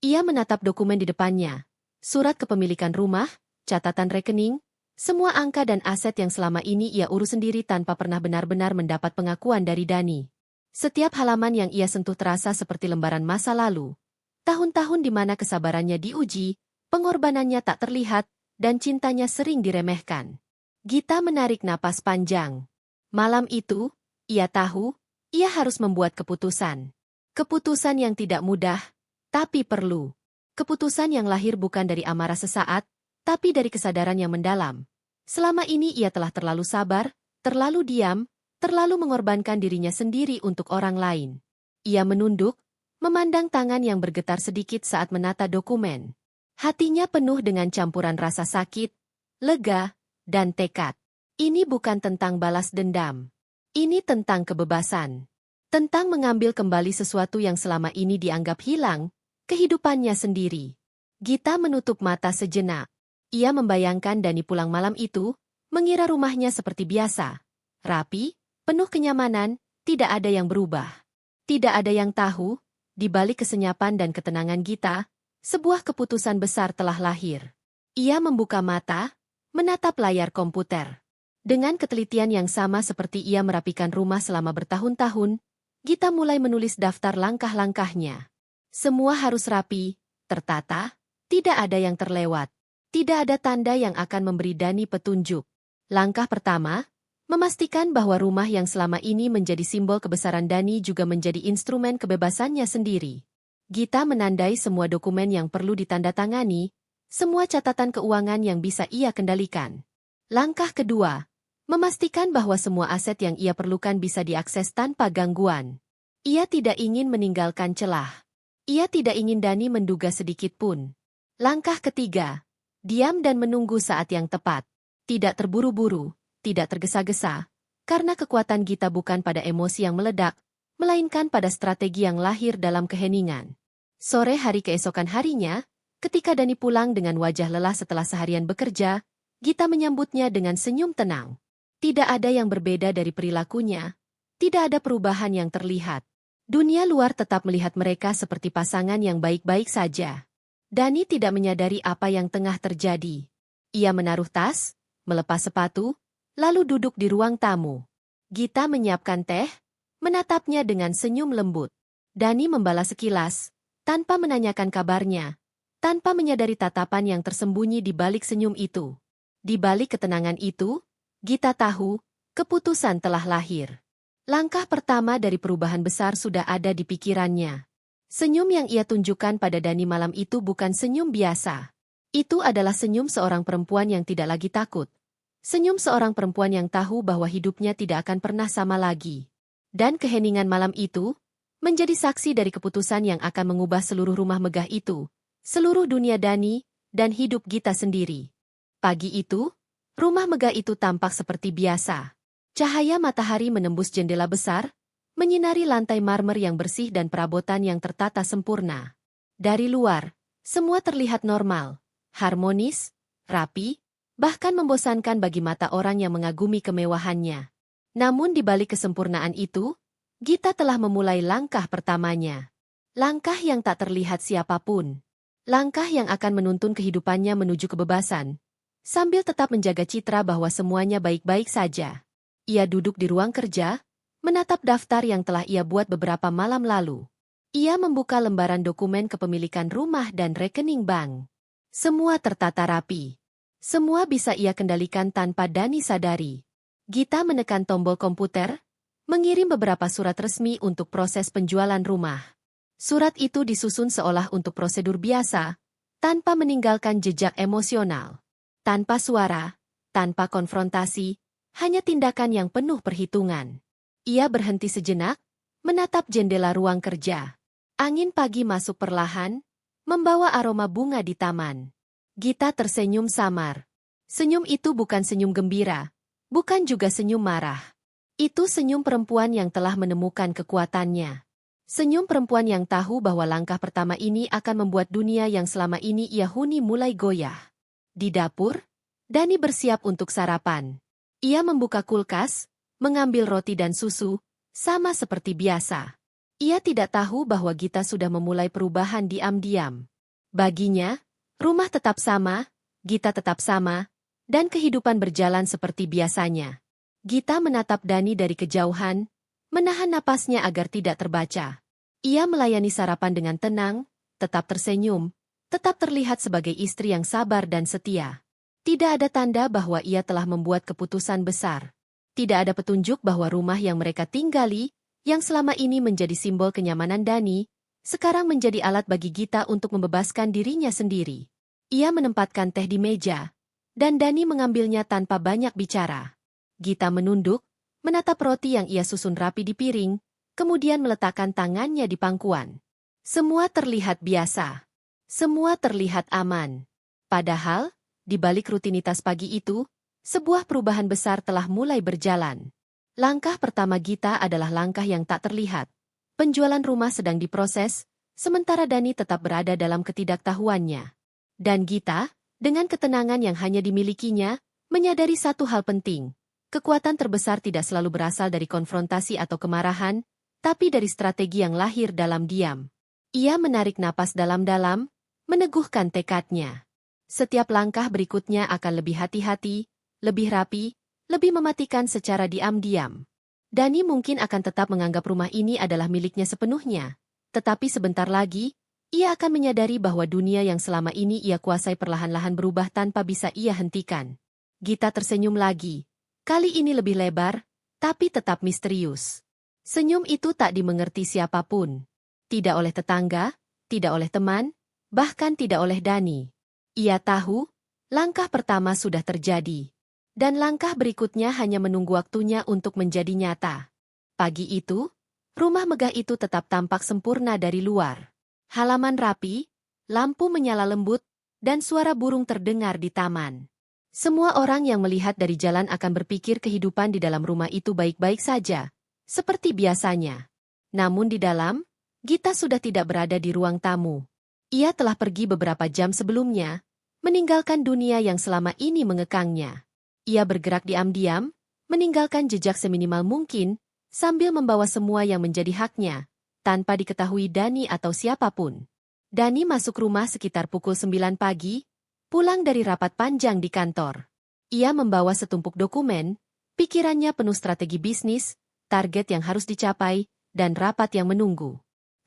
Ia menatap dokumen di depannya. Surat kepemilikan rumah, catatan rekening, semua angka dan aset yang selama ini ia urus sendiri tanpa pernah benar-benar mendapat pengakuan dari Dani. Setiap halaman yang ia sentuh terasa seperti lembaran masa lalu. Tahun-tahun di mana kesabarannya diuji, pengorbanannya tak terlihat, dan cintanya sering diremehkan. Gita menarik napas panjang. Malam itu, ia tahu, ia harus membuat keputusan. Keputusan yang tidak mudah, tapi perlu. Keputusan yang lahir bukan dari amarah sesaat, tapi dari kesadaran yang mendalam. Selama ini ia telah terlalu sabar, terlalu diam, terlalu mengorbankan dirinya sendiri untuk orang lain. Ia menunduk, memandang tangan yang bergetar sedikit saat menata dokumen. Hatinya penuh dengan campuran rasa sakit, lega, dan tekad. Ini bukan tentang balas dendam. Ini tentang kebebasan. Tentang mengambil kembali sesuatu yang selama ini dianggap hilang, kehidupannya sendiri. Gita menutup mata sejenak. Ia membayangkan Dani pulang malam itu, mengira rumahnya seperti biasa. Rapi, penuh kenyamanan, tidak ada yang berubah. Tidak ada yang tahu, di balik kesenyapan dan ketenangan Gita, sebuah keputusan besar telah lahir. Ia membuka mata, menatap layar komputer. Dengan ketelitian yang sama seperti ia merapikan rumah selama bertahun-tahun, Gita mulai menulis daftar langkah-langkahnya. Semua harus rapi, tertata, tidak ada yang terlewat. Tidak ada tanda yang akan memberi Dani petunjuk. Langkah pertama, memastikan bahwa rumah yang selama ini menjadi simbol kebesaran Dani juga menjadi instrumen kebebasannya sendiri. Gita menandai semua dokumen yang perlu ditandatangani, semua catatan keuangan yang bisa ia kendalikan. Langkah kedua, memastikan bahwa semua aset yang ia perlukan bisa diakses tanpa gangguan. Ia tidak ingin meninggalkan celah. Ia tidak ingin Dani menduga sedikit pun. Langkah ketiga, diam dan menunggu saat yang tepat. Tidak terburu-buru, tidak tergesa-gesa, karena kekuatan Gita bukan pada emosi yang meledak, melainkan pada strategi yang lahir dalam keheningan. Sore hari keesokan harinya, ketika Dani pulang dengan wajah lelah setelah seharian bekerja, Gita menyambutnya dengan senyum tenang. Tidak ada yang berbeda dari perilakunya, tidak ada perubahan yang terlihat. Dunia luar tetap melihat mereka seperti pasangan yang baik-baik saja. Dani tidak menyadari apa yang tengah terjadi. Ia menaruh tas, melepas sepatu, lalu duduk di ruang tamu. Gita menyiapkan teh, menatapnya dengan senyum lembut. Dani membalas sekilas, tanpa menanyakan kabarnya, tanpa menyadari tatapan yang tersembunyi di balik senyum itu. Di balik ketenangan itu, Gita tahu, keputusan telah lahir. Langkah pertama dari perubahan besar sudah ada di pikirannya. Senyum yang ia tunjukkan pada Dani malam itu bukan senyum biasa. Itu adalah senyum seorang perempuan yang tidak lagi takut. Senyum seorang perempuan yang tahu bahwa hidupnya tidak akan pernah sama lagi. Dan keheningan malam itu menjadi saksi dari keputusan yang akan mengubah seluruh rumah megah itu, seluruh dunia Dani, dan hidup Gita sendiri. Pagi itu, rumah megah itu tampak seperti biasa. Cahaya matahari menembus jendela besar, menyinari lantai marmer yang bersih dan perabotan yang tertata sempurna. Dari luar, semua terlihat normal, harmonis, rapi, bahkan membosankan bagi mata orang yang mengagumi kemewahannya. Namun di balik kesempurnaan itu, Gita telah memulai langkah pertamanya. Langkah yang tak terlihat siapapun. Langkah yang akan menuntun kehidupannya menuju kebebasan, sambil tetap menjaga citra bahwa semuanya baik-baik saja. Ia duduk di ruang kerja, menatap daftar yang telah ia buat beberapa malam lalu. Ia membuka lembaran dokumen kepemilikan rumah dan rekening bank. Semua tertata rapi. Semua bisa ia kendalikan tanpa Dani sadari. Gita menekan tombol komputer, mengirim beberapa surat resmi untuk proses penjualan rumah. Surat itu disusun seolah untuk prosedur biasa, tanpa meninggalkan jejak emosional. Tanpa suara, tanpa konfrontasi, hanya tindakan yang penuh perhitungan. Ia berhenti sejenak, menatap jendela ruang kerja. Angin pagi masuk perlahan, membawa aroma bunga di taman. Gita tersenyum samar. Senyum itu bukan senyum gembira, bukan juga senyum marah. Itu senyum perempuan yang telah menemukan kekuatannya. Senyum perempuan yang tahu bahwa langkah pertama ini akan membuat dunia yang selama ini ia huni mulai goyah. Di dapur, Dani bersiap untuk sarapan. Ia membuka kulkas, mengambil roti dan susu, sama seperti biasa. Ia tidak tahu bahwa Gita sudah memulai perubahan diam-diam. Baginya, rumah tetap sama, Gita tetap sama, dan kehidupan berjalan seperti biasanya. Gita menatap Dani dari kejauhan, menahan napasnya agar tidak terbaca. Ia melayani sarapan dengan tenang, tetap tersenyum, tetap terlihat sebagai istri yang sabar dan setia. Tidak ada tanda bahwa ia telah membuat keputusan besar. Tidak ada petunjuk bahwa rumah yang mereka tinggali, yang selama ini menjadi simbol kenyamanan Dani, sekarang menjadi alat bagi Gita untuk membebaskan dirinya sendiri. Ia menempatkan teh di meja, dan Dani mengambilnya tanpa banyak bicara. Gita menunduk, menatap roti yang ia susun rapi di piring, kemudian meletakkan tangannya di pangkuan. Semua terlihat biasa. Semua terlihat aman. Padahal, di balik rutinitas pagi itu, sebuah perubahan besar telah mulai berjalan. Langkah pertama Gita adalah langkah yang tak terlihat. Penjualan rumah sedang diproses, sementara Dani tetap berada dalam ketidaktahuannya. Dan Gita, dengan ketenangan yang hanya dimilikinya, menyadari satu hal penting. Kekuatan terbesar tidak selalu berasal dari konfrontasi atau kemarahan, tapi dari strategi yang lahir dalam diam. Ia menarik napas dalam-dalam, meneguhkan tekadnya. Setiap langkah berikutnya akan lebih hati-hati, lebih rapi, lebih mematikan secara diam-diam. Dani mungkin akan tetap menganggap rumah ini adalah miliknya sepenuhnya. Tetapi sebentar lagi, ia akan menyadari bahwa dunia yang selama ini ia kuasai perlahan-lahan berubah tanpa bisa ia hentikan. Gita tersenyum lagi. Kali ini lebih lebar, tapi tetap misterius. Senyum itu tak dimengerti siapapun. Tidak oleh tetangga, tidak oleh teman, bahkan tidak oleh Dani. Ia tahu, langkah pertama sudah terjadi. Dan langkah berikutnya hanya menunggu waktunya untuk menjadi nyata. Pagi itu, rumah megah itu tetap tampak sempurna dari luar. Halaman rapi, lampu menyala lembut, dan suara burung terdengar di taman. Semua orang yang melihat dari jalan akan berpikir kehidupan di dalam rumah itu baik-baik saja, seperti biasanya. Namun di dalam, Gita sudah tidak berada di ruang tamu. Ia telah pergi beberapa jam sebelumnya, meninggalkan dunia yang selama ini mengekangnya. Ia bergerak diam-diam, meninggalkan jejak seminimal mungkin, sambil membawa semua yang menjadi haknya, tanpa diketahui Dani atau siapapun. Dani masuk rumah sekitar pukul 9 pagi, pulang dari rapat panjang di kantor. Ia membawa setumpuk dokumen, pikirannya penuh strategi bisnis, target yang harus dicapai, dan rapat yang menunggu.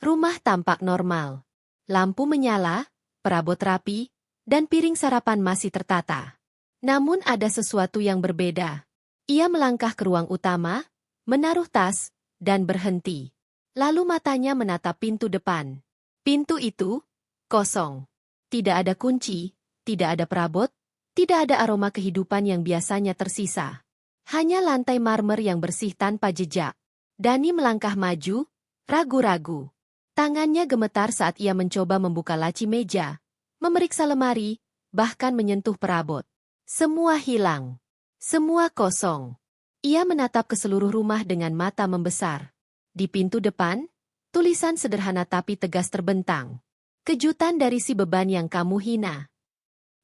Rumah tampak normal. Lampu menyala, perabot rapi, dan piring sarapan masih tertata. Namun ada sesuatu yang berbeda. Ia melangkah ke ruang utama, menaruh tas, dan berhenti. Lalu matanya menatap pintu depan. Pintu itu kosong. Tidak ada kunci, tidak ada perabot, tidak ada aroma kehidupan yang biasanya tersisa. Hanya lantai marmer yang bersih tanpa jejak. Dani melangkah maju, ragu-ragu. Tangannya gemetar saat ia mencoba membuka laci meja, memeriksa lemari, bahkan menyentuh perabot. Semua hilang. Semua kosong. Ia menatap ke seluruh rumah dengan mata membesar. Di pintu depan, tulisan sederhana tapi tegas terbentang. Kejutan dari si beban yang kamu hina.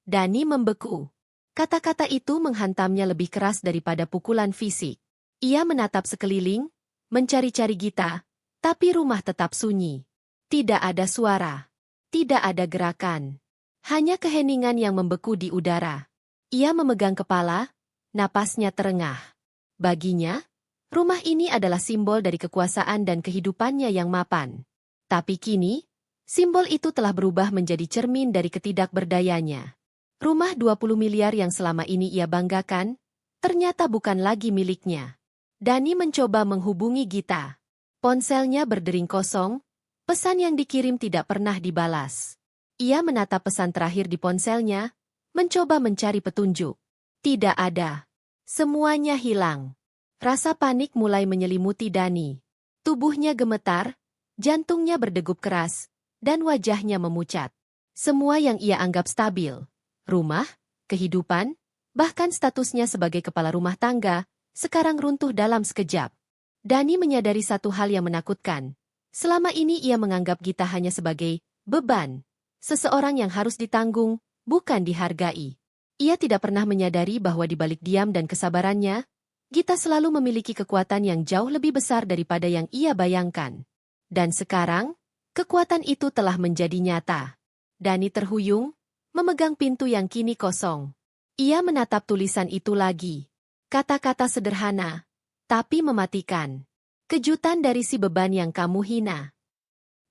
Dani membeku. Kata-kata itu menghantamnya lebih keras daripada pukulan fisik. Ia menatap sekeliling, mencari-cari Gita, tapi rumah tetap sunyi. Tidak ada suara. Tidak ada gerakan. Hanya keheningan yang membeku di udara. Ia memegang kepala, napasnya terengah. Baginya, rumah ini adalah simbol dari kekuasaan dan kehidupannya yang mapan. Tapi kini, simbol itu telah berubah menjadi cermin dari ketidakberdayanya. Rumah 20 miliar yang selama ini ia banggakan, ternyata bukan lagi miliknya. Dani mencoba menghubungi Gita. Ponselnya berdering kosong, pesan yang dikirim tidak pernah dibalas. Ia menatap pesan terakhir di ponselnya, mencoba mencari petunjuk. Tidak ada. Semuanya hilang. Rasa panik mulai menyelimuti Dani. Tubuhnya gemetar, jantungnya berdegup keras, dan wajahnya memucat. Semua yang ia anggap stabil, rumah, kehidupan, bahkan statusnya sebagai kepala rumah tangga, sekarang runtuh dalam sekejap. Dani menyadari satu hal yang menakutkan. Selama ini ia menganggap Gita hanya sebagai beban, seseorang yang harus ditanggung, bukan dihargai. Ia tidak pernah menyadari bahwa di balik diam dan kesabarannya, Gita selalu memiliki kekuatan yang jauh lebih besar daripada yang ia bayangkan. Dan sekarang, kekuatan itu telah menjadi nyata. Dani terhuyung, memegang pintu yang kini kosong. Ia menatap tulisan itu lagi. Kata-kata sederhana, tapi mematikan. Kejutan dari si beban yang kamu hina.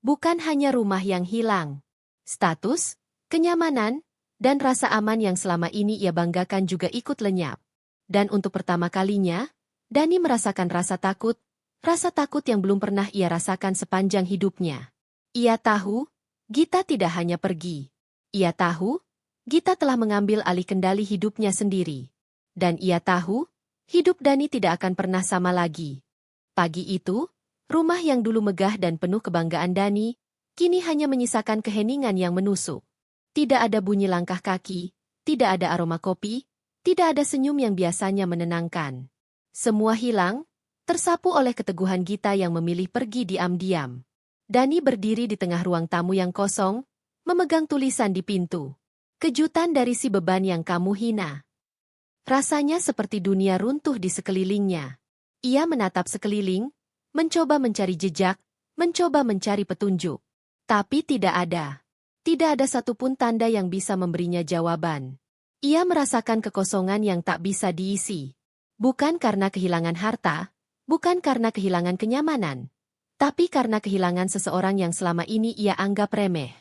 Bukan hanya rumah yang hilang. Status, kenyamanan, dan rasa aman yang selama ini ia banggakan juga ikut lenyap. Dan untuk pertama kalinya, Dani merasakan rasa takut yang belum pernah ia rasakan sepanjang hidupnya. Ia tahu, Gita tidak hanya pergi. Ia tahu, Gita telah mengambil alih kendali hidupnya sendiri. Dan ia tahu, hidup Dani tidak akan pernah sama lagi. Pagi itu, rumah yang dulu megah dan penuh kebanggaan Dani, kini hanya menyisakan keheningan yang menusuk. Tidak ada bunyi langkah kaki, tidak ada aroma kopi, tidak ada senyum yang biasanya menenangkan. Semua hilang, tersapu oleh keteguhan Gita yang memilih pergi diam-diam. Dani berdiri di tengah ruang tamu yang kosong, memegang tulisan di pintu. Kejutan dari si beban yang kamu hina. Rasanya seperti dunia runtuh di sekelilingnya. Ia menatap sekeliling, mencoba mencari jejak, mencoba mencari petunjuk. Tapi tidak ada. Tidak ada satupun tanda yang bisa memberinya jawaban. Ia merasakan kekosongan yang tak bisa diisi. Bukan karena kehilangan harta, bukan karena kehilangan kenyamanan, tapi karena kehilangan seseorang yang selama ini ia anggap remeh.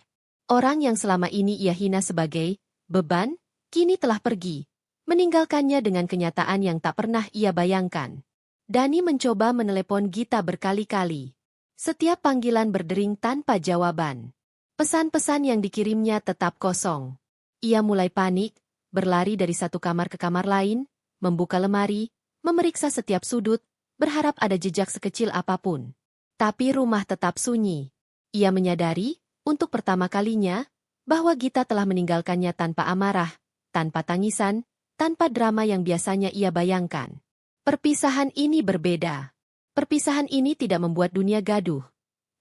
Orang yang selama ini ia hina sebagai beban, kini telah pergi, meninggalkannya dengan kenyataan yang tak pernah ia bayangkan. Dani mencoba menelepon Gita berkali-kali. Setiap panggilan berdering tanpa jawaban. Pesan-pesan yang dikirimnya tetap kosong. Ia mulai panik, berlari dari satu kamar ke kamar lain, membuka lemari, memeriksa setiap sudut, berharap ada jejak sekecil apapun. Tapi rumah tetap sunyi. Ia menyadari, untuk pertama kalinya, bahwa Gita telah meninggalkannya tanpa amarah, tanpa tangisan, tanpa drama yang biasanya ia bayangkan. Perpisahan ini berbeda. Perpisahan ini tidak membuat dunia gaduh,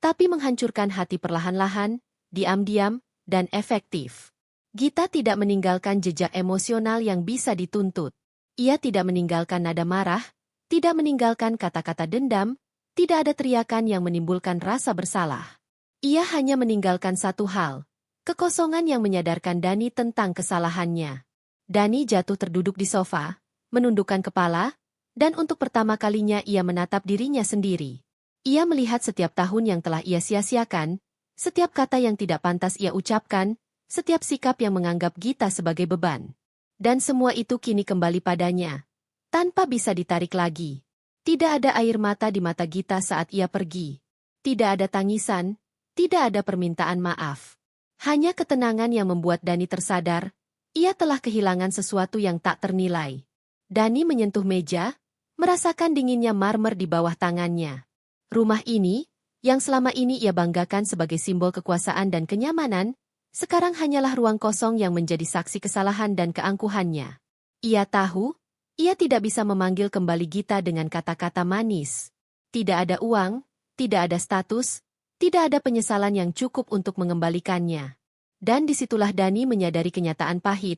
tapi menghancurkan hati perlahan-lahan, diam-diam, dan efektif. Gita tidak meninggalkan jejak emosional yang bisa dituntut. Ia tidak meninggalkan nada marah, tidak meninggalkan kata-kata dendam, tidak ada teriakan yang menimbulkan rasa bersalah. Ia hanya meninggalkan satu hal, kekosongan yang menyadarkan Dani tentang kesalahannya. Dani jatuh terduduk di sofa, menundukkan kepala, dan untuk pertama kalinya ia menatap dirinya sendiri. Ia melihat setiap tahun yang telah ia sia-siakan, setiap kata yang tidak pantas ia ucapkan, setiap sikap yang menganggap Gita sebagai beban. Dan semua itu kini kembali padanya, tanpa bisa ditarik lagi. Tidak ada air mata di mata Gita saat ia pergi. Tidak ada tangisan, tidak ada permintaan maaf. Hanya ketenangan yang membuat Dani tersadar, ia telah kehilangan sesuatu yang tak ternilai. Dani menyentuh meja, merasakan dinginnya marmer di bawah tangannya. Rumah ini, yang selama ini ia banggakan sebagai simbol kekuasaan dan kenyamanan, sekarang hanyalah ruang kosong yang menjadi saksi kesalahan dan keangkuhannya. Ia tahu, ia tidak bisa memanggil kembali Gita dengan kata-kata manis. Tidak ada uang, tidak ada status, tidak ada penyesalan yang cukup untuk mengembalikannya. Dan disitulah Dani menyadari kenyataan pahit.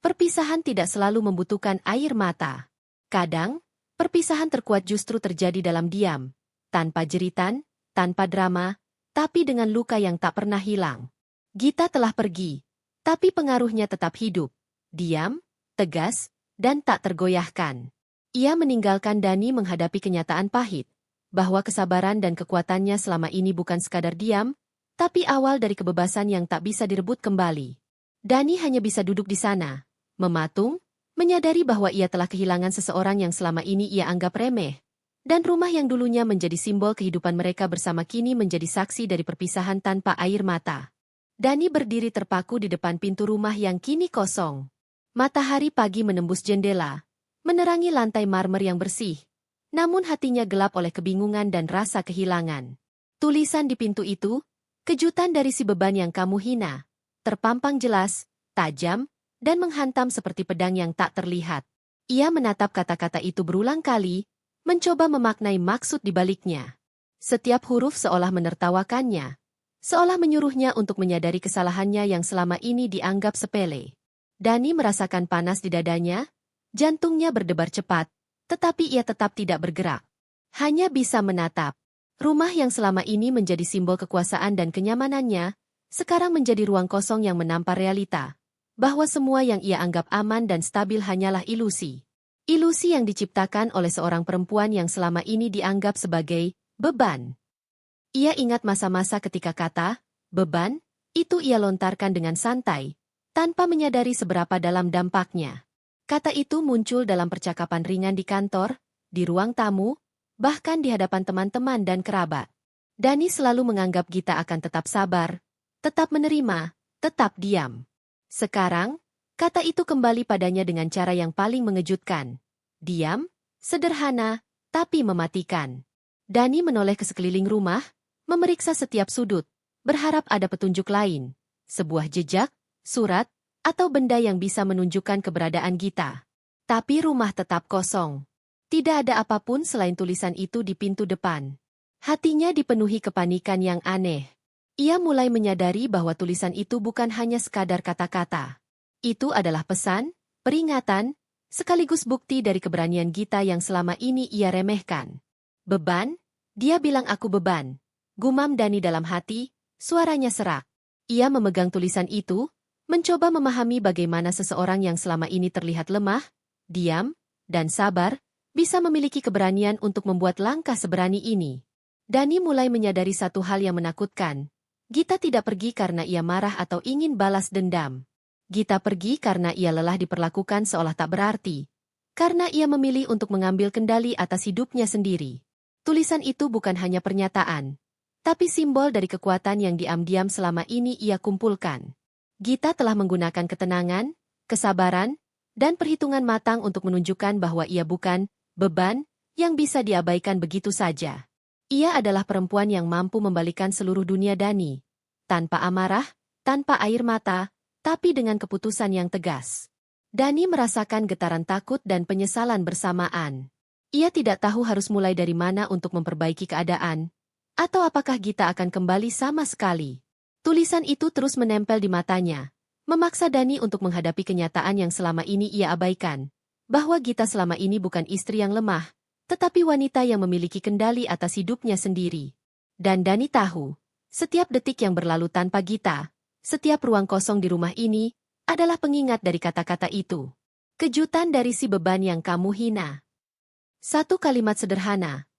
Perpisahan tidak selalu membutuhkan air mata. Kadang, perpisahan terkuat justru terjadi dalam diam. Tanpa jeritan, tanpa drama, tapi dengan luka yang tak pernah hilang. Gita telah pergi, tapi pengaruhnya tetap hidup. Diam, tegas, dan tak tergoyahkan. Ia meninggalkan Dani menghadapi kenyataan pahit, bahwa kesabaran dan kekuatannya selama ini bukan sekadar diam, tapi awal dari kebebasan yang tak bisa direbut kembali. Dani hanya bisa duduk di sana, mematung, menyadari bahwa ia telah kehilangan seseorang yang selama ini ia anggap remeh. Dan rumah yang dulunya menjadi simbol kehidupan mereka bersama kini menjadi saksi dari perpisahan tanpa air mata. Dani berdiri terpaku di depan pintu rumah yang kini kosong. Matahari pagi menembus jendela, menerangi lantai marmer yang bersih. Namun hatinya gelap oleh kebingungan dan rasa kehilangan. Tulisan di pintu itu, kejutan dari si beban yang kamu hina, terpampang jelas, tajam, dan menghantam seperti pedang yang tak terlihat. Ia menatap kata-kata itu berulang kali, mencoba memaknai maksud di baliknya. Setiap huruf seolah menertawakannya, seolah menyuruhnya untuk menyadari kesalahannya yang selama ini dianggap sepele. Dani merasakan panas di dadanya, jantungnya berdebar cepat, tetapi ia tetap tidak bergerak. Hanya bisa menatap. Rumah yang selama ini menjadi simbol kekuasaan dan kenyamanannya, sekarang menjadi ruang kosong yang menampar realita, bahwa semua yang ia anggap aman dan stabil hanyalah ilusi. Ilusi yang diciptakan oleh seorang perempuan yang selama ini dianggap sebagai beban. Ia ingat masa-masa ketika kata, beban, itu ia lontarkan dengan santai, tanpa menyadari seberapa dalam dampaknya. Kata itu muncul dalam percakapan ringan di kantor, di ruang tamu, bahkan di hadapan teman-teman dan kerabat. Dani selalu menganggap Gita akan tetap sabar, tetap menerima, tetap diam. Sekarang, kata itu kembali padanya dengan cara yang paling mengejutkan. Diam, sederhana, tapi mematikan. Dani menoleh ke sekeliling rumah, memeriksa setiap sudut, berharap ada petunjuk lain, sebuah jejak, surat, atau benda yang bisa menunjukkan keberadaan Gita. Tapi rumah tetap kosong. Tidak ada apapun selain tulisan itu di pintu depan. Hatinya dipenuhi kepanikan yang aneh. Ia mulai menyadari bahwa tulisan itu bukan hanya sekadar kata-kata. Itu adalah pesan, peringatan, sekaligus bukti dari keberanian Gita yang selama ini ia remehkan. Beban? Dia bilang aku beban. Gumam Dani dalam hati, suaranya serak. Ia memegang tulisan itu, mencoba memahami bagaimana seseorang yang selama ini terlihat lemah, diam, dan sabar, bisa memiliki keberanian untuk membuat langkah seberani ini. Dani mulai menyadari satu hal yang menakutkan. Gita tidak pergi karena ia marah atau ingin balas dendam. Gita pergi karena ia lelah diperlakukan seolah tak berarti. Karena ia memilih untuk mengambil kendali atas hidupnya sendiri. Tulisan itu bukan hanya pernyataan, tapi simbol dari kekuatan yang diam-diam selama ini ia kumpulkan. Gita telah menggunakan ketenangan, kesabaran, dan perhitungan matang untuk menunjukkan bahwa ia bukan beban yang bisa diabaikan begitu saja. Ia adalah perempuan yang mampu membalikan seluruh dunia Dani. Tanpa amarah, tanpa air mata, tapi dengan keputusan yang tegas. Dani merasakan getaran takut dan penyesalan bersamaan. Ia tidak tahu harus mulai dari mana untuk memperbaiki keadaan, atau apakah Gita akan kembali sama sekali. Tulisan itu terus menempel di matanya, memaksa Dani untuk menghadapi kenyataan yang selama ini ia abaikan, bahwa Gita selama ini bukan istri yang lemah, tetapi wanita yang memiliki kendali atas hidupnya sendiri. Dan Dani tahu, setiap detik yang berlalu tanpa Gita, setiap ruang kosong di rumah ini, adalah pengingat dari kata-kata itu. Kejutan dari si beban yang kamu hina. Satu kalimat sederhana,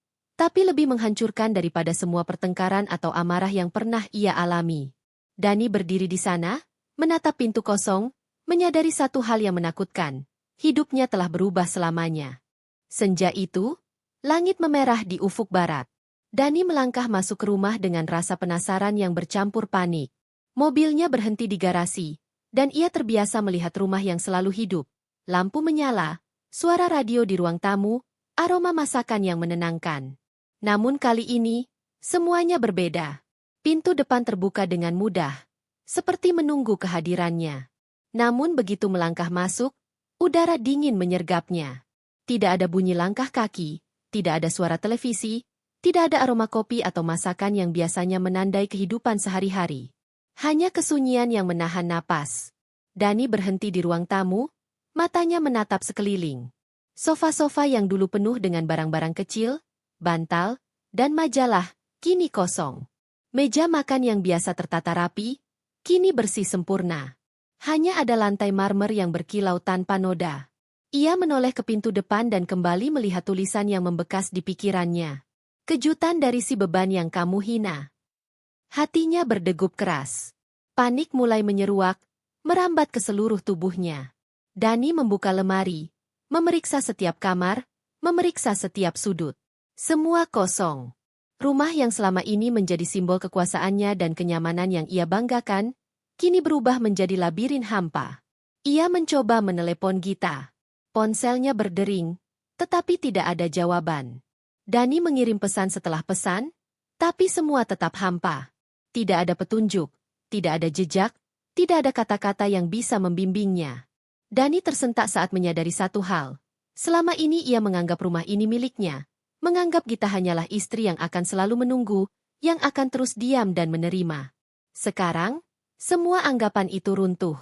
tapi lebih menghancurkan daripada semua pertengkaran atau amarah yang pernah ia alami. Dani berdiri di sana, menatap pintu kosong, menyadari satu hal yang menakutkan. Hidupnya telah berubah selamanya. Senja itu, langit memerah di ufuk barat. Dani melangkah masuk ke rumah dengan rasa penasaran yang bercampur panik. Mobilnya berhenti di garasi, dan ia terbiasa melihat rumah yang selalu hidup. Lampu menyala, suara radio di ruang tamu, aroma masakan yang menenangkan. Namun kali ini, semuanya berbeda. Pintu depan terbuka dengan mudah, seperti menunggu kehadirannya. Namun begitu melangkah masuk, udara dingin menyergapnya. Tidak ada bunyi langkah kaki, tidak ada suara televisi, tidak ada aroma kopi atau masakan yang biasanya menandai kehidupan sehari-hari. Hanya kesunyian yang menahan napas. Dani berhenti di ruang tamu, matanya menatap sekeliling. Sofa-sofa yang dulu penuh dengan barang-barang kecil, bantal, dan majalah, kini kosong. Meja makan yang biasa tertata rapi, kini bersih sempurna. Hanya ada lantai marmer yang berkilau tanpa noda. Ia menoleh ke pintu depan dan kembali melihat tulisan yang membekas di pikirannya. Kejutan dari si beban yang kamu hina. Hatinya berdegup keras. Panik mulai menyeruak, merambat ke seluruh tubuhnya. Dani membuka lemari, memeriksa setiap kamar, memeriksa setiap sudut. Semua kosong. Rumah yang selama ini menjadi simbol kekuasaannya dan kenyamanan yang ia banggakan, kini berubah menjadi labirin hampa. Ia mencoba menelepon Gita. Ponselnya berdering, tetapi tidak ada jawaban. Dani mengirim pesan setelah pesan, tapi semua tetap hampa. Tidak ada petunjuk, tidak ada jejak, tidak ada kata-kata yang bisa membimbingnya. Dani tersentak saat menyadari satu hal. Selama ini ia menganggap rumah ini miliknya, menganggap Gita hanyalah istri yang akan selalu menunggu, yang akan terus diam dan menerima. Sekarang, semua anggapan itu runtuh.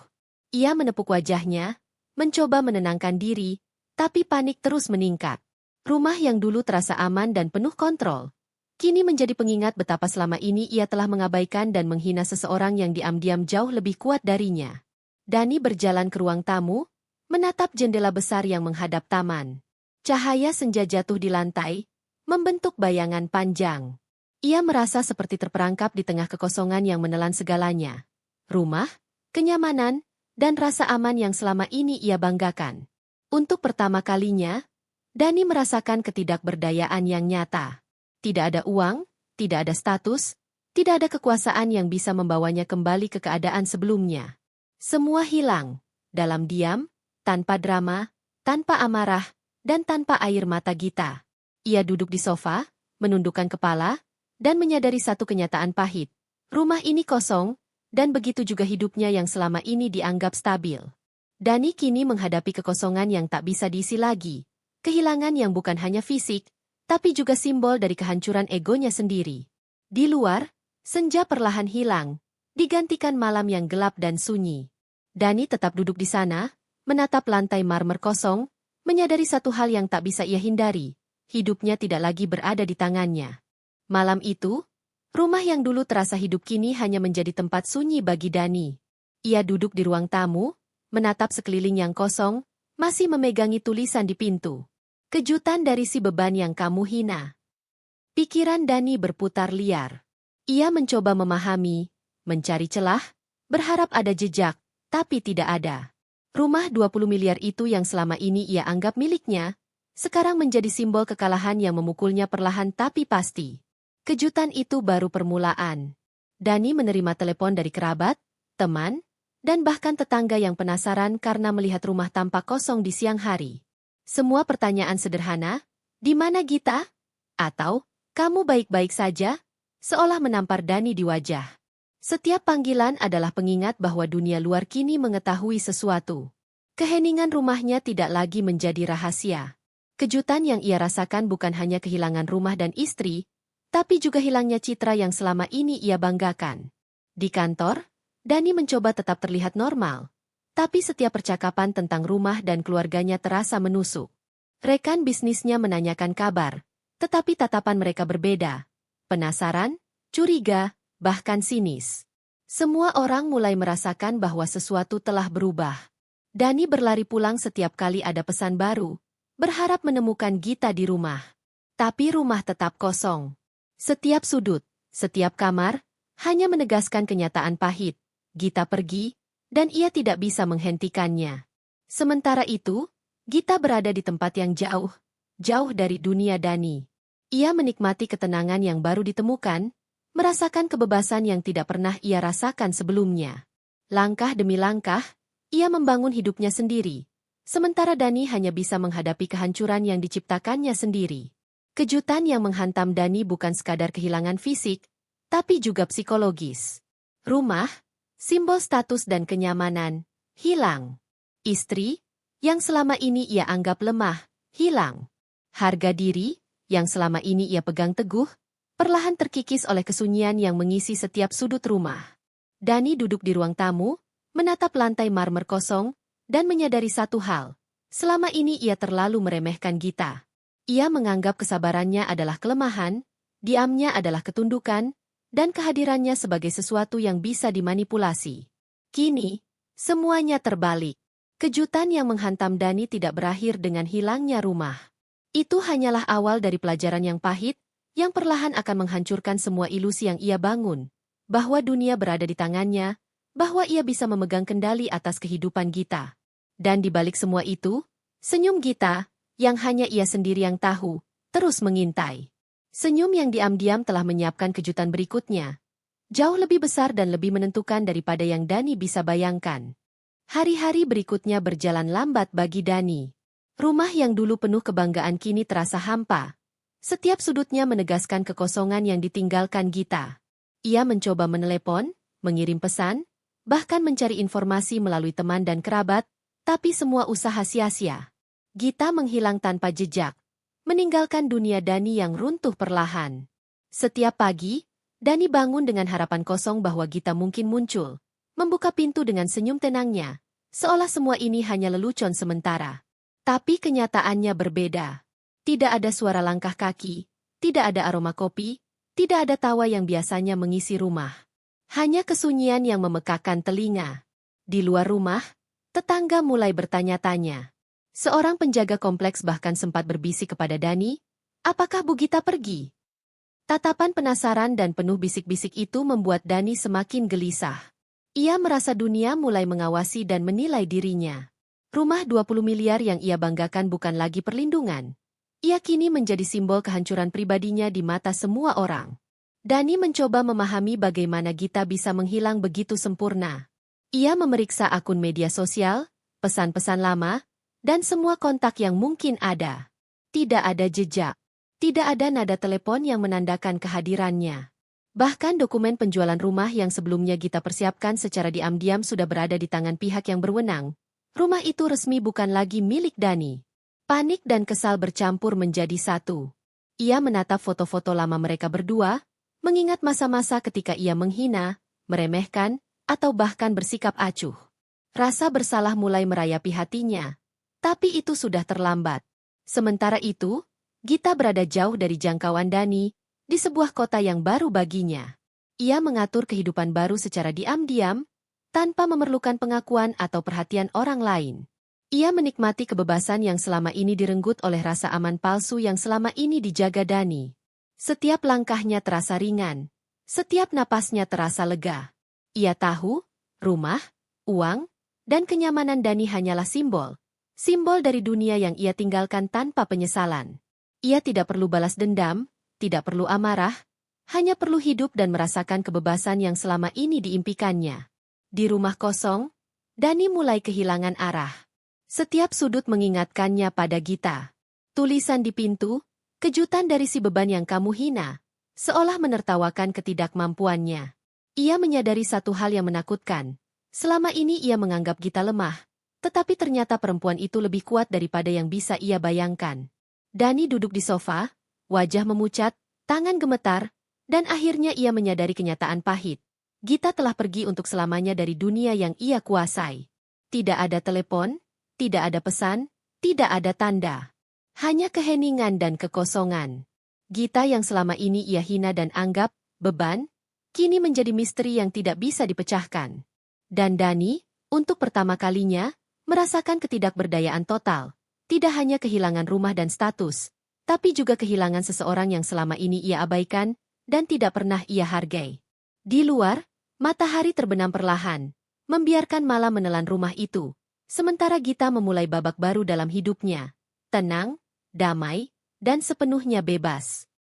Ia menepuk wajahnya, mencoba menenangkan diri, tapi panik terus meningkat. Rumah yang dulu terasa aman dan penuh kontrol, kini menjadi pengingat betapa selama ini ia telah mengabaikan dan menghina seseorang yang diam-diam jauh lebih kuat darinya. Dani berjalan ke ruang tamu, menatap jendela besar yang menghadap taman. Cahaya senja jatuh di lantai, membentuk bayangan panjang. Ia merasa seperti terperangkap di tengah kekosongan yang menelan segalanya. Rumah, kenyamanan, dan rasa aman yang selama ini ia banggakan. Untuk pertama kalinya, Dani merasakan ketidakberdayaan yang nyata. Tidak ada uang, tidak ada status, tidak ada kekuasaan yang bisa membawanya kembali ke keadaan sebelumnya. Semua hilang, dalam diam, tanpa drama, tanpa amarah, dan tanpa air mata Gita. Ia duduk di sofa, menundukkan kepala, dan menyadari satu kenyataan pahit. Rumah ini kosong, dan begitu juga hidupnya yang selama ini dianggap stabil. Dani kini menghadapi kekosongan yang tak bisa diisi lagi. Kehilangan yang bukan hanya fisik, tapi juga simbol dari kehancuran egonya sendiri. Di luar, senja perlahan hilang, digantikan malam yang gelap dan sunyi. Dani tetap duduk di sana, menatap lantai marmer kosong, menyadari satu hal yang tak bisa ia hindari. Hidupnya tidak lagi berada di tangannya. Malam itu, rumah yang dulu terasa hidup kini hanya menjadi tempat sunyi bagi Dani. Ia duduk di ruang tamu, menatap sekeliling yang kosong, masih memegangi tulisan di pintu. Kejutan dari si beban yang kamu hina. Pikiran Dani berputar liar. Ia mencoba memahami, mencari celah, berharap ada jejak, tapi tidak ada. Rumah 20 miliar itu yang selama ini ia anggap miliknya, sekarang menjadi simbol kekalahan yang memukulnya perlahan tapi pasti. Kejutan itu baru permulaan. Dani menerima telepon dari kerabat, teman, dan bahkan tetangga yang penasaran karena melihat rumah tampak kosong di siang hari. Semua pertanyaan sederhana, "Di mana Gita?" Atau, "Kamu baik-baik saja?" seolah menampar Dani di wajah. Setiap panggilan adalah pengingat bahwa dunia luar kini mengetahui sesuatu. Keheningan rumahnya tidak lagi menjadi rahasia. Kejutan yang ia rasakan bukan hanya kehilangan rumah dan istri, tapi juga hilangnya citra yang selama ini ia banggakan. Di kantor, Dani mencoba tetap terlihat normal, tapi setiap percakapan tentang rumah dan keluarganya terasa menusuk. Rekan bisnisnya menanyakan kabar, tetapi tatapan mereka berbeda. Penasaran, curiga, bahkan sinis. Semua orang mulai merasakan bahwa sesuatu telah berubah. Dani berlari pulang setiap kali ada pesan baru, berharap menemukan Gita di rumah. Tapi rumah tetap kosong. Setiap sudut, setiap kamar, hanya menegaskan kenyataan pahit. Gita pergi, dan ia tidak bisa menghentikannya. Sementara itu, Gita berada di tempat yang jauh, jauh dari dunia Dani. Ia menikmati ketenangan yang baru ditemukan, merasakan kebebasan yang tidak pernah ia rasakan sebelumnya. Langkah demi langkah, ia membangun hidupnya sendiri. Sementara Dani hanya bisa menghadapi kehancuran yang diciptakannya sendiri. Kejutan yang menghantam Dani bukan sekadar kehilangan fisik, tapi juga psikologis. Rumah, simbol status dan kenyamanan, hilang. Istri, yang selama ini ia anggap lemah, hilang. Harga diri, yang selama ini ia pegang teguh, perlahan terkikis oleh kesunyian yang mengisi setiap sudut rumah. Dani duduk di ruang tamu, menatap lantai marmer kosong, dan menyadari satu hal. Selama ini ia terlalu meremehkan Gita. Ia menganggap kesabarannya adalah kelemahan, diamnya adalah ketundukan, dan kehadirannya sebagai sesuatu yang bisa dimanipulasi. Kini, semuanya terbalik. Kejutan yang menghantam Dani tidak berakhir dengan hilangnya rumah. Itu hanyalah awal dari pelajaran yang pahit, yang perlahan akan menghancurkan semua ilusi yang ia bangun, bahwa dunia berada di tangannya, bahwa ia bisa memegang kendali atas kehidupan Gita. Dan di balik semua itu, senyum Gita, yang hanya ia sendiri yang tahu, terus mengintai. Senyum yang diam-diam telah menyiapkan kejutan berikutnya. Jauh lebih besar dan lebih menentukan daripada yang Dani bisa bayangkan. Hari-hari berikutnya berjalan lambat bagi Dani. Rumah yang dulu penuh kebanggaan kini terasa hampa. Setiap sudutnya menegaskan kekosongan yang ditinggalkan Gita. Ia mencoba menelepon, mengirim pesan, bahkan mencari informasi melalui teman dan kerabat, tapi semua usaha sia-sia. Gita menghilang tanpa jejak, meninggalkan dunia Dani yang runtuh perlahan. Setiap pagi, Dani bangun dengan harapan kosong bahwa Gita mungkin muncul, membuka pintu dengan senyum tenangnya, seolah semua ini hanya lelucon sementara. Tapi kenyataannya berbeda. Tidak ada suara langkah kaki, tidak ada aroma kopi, tidak ada tawa yang biasanya mengisi rumah. Hanya kesunyian yang memekakkan telinga. Di luar rumah, tetangga mulai bertanya-tanya. Seorang penjaga kompleks bahkan sempat berbisik kepada Dani, "Apakah Bu Gita pergi?" Tatapan penasaran dan penuh bisik-bisik itu membuat Dani semakin gelisah. Ia merasa dunia mulai mengawasi dan menilai dirinya. Rumah 20 miliar yang ia banggakan bukan lagi perlindungan. Ia kini menjadi simbol kehancuran pribadinya di mata semua orang. Dani mencoba memahami bagaimana Gita bisa menghilang begitu sempurna. Ia memeriksa akun media sosial, pesan-pesan lama, dan semua kontak yang mungkin ada. Tidak ada jejak. Tidak ada nada telepon yang menandakan kehadirannya. Bahkan dokumen penjualan rumah yang sebelumnya Gita persiapkan secara diam-diam sudah berada di tangan pihak yang berwenang. Rumah itu resmi bukan lagi milik Dani. Panik dan kesal bercampur menjadi satu. Ia menatap foto-foto lama mereka berdua, mengingat masa-masa ketika ia menghina, meremehkan, atau bahkan bersikap acuh. Rasa bersalah mulai merayapi hatinya. Tapi itu sudah terlambat. Sementara itu, Gita berada jauh dari jangkauan Dani, di sebuah kota yang baru baginya. Ia mengatur kehidupan baru secara diam-diam, tanpa memerlukan pengakuan atau perhatian orang lain. Ia menikmati kebebasan yang selama ini direnggut oleh rasa aman palsu yang selama ini dijaga Dani. Setiap langkahnya terasa ringan, setiap napasnya terasa lega. Ia tahu, rumah, uang, dan kenyamanan Dani hanyalah simbol. Simbol dari dunia yang ia tinggalkan tanpa penyesalan. Ia tidak perlu balas dendam, tidak perlu amarah, hanya perlu hidup dan merasakan kebebasan yang selama ini diimpikannya. Di rumah kosong, Dani mulai kehilangan arah. Setiap sudut mengingatkannya pada Gita. Tulisan di pintu, kejutan dari si beban yang kamu hina, seolah menertawakan ketidakmampuannya. Ia menyadari satu hal yang menakutkan. Selama ini ia menganggap Gita lemah. Tetapi ternyata perempuan itu lebih kuat daripada yang bisa ia bayangkan. Dani duduk di sofa, wajah memucat, tangan gemetar, dan akhirnya ia menyadari kenyataan pahit. Gita telah pergi untuk selamanya dari dunia yang ia kuasai. Tidak ada telepon, tidak ada pesan, tidak ada tanda. Hanya keheningan dan kekosongan. Gita yang selama ini ia hina dan anggap beban, kini menjadi misteri yang tidak bisa dipecahkan. Dan Dani, untuk pertama kalinya, merasakan ketidakberdayaan total, tidak hanya kehilangan rumah dan status, tapi juga kehilangan seseorang yang selama ini ia abaikan dan tidak pernah ia hargai. Di luar, matahari terbenam perlahan, membiarkan malam menelan rumah itu, sementara Gita memulai babak baru dalam hidupnya, tenang, damai, dan sepenuhnya bebas.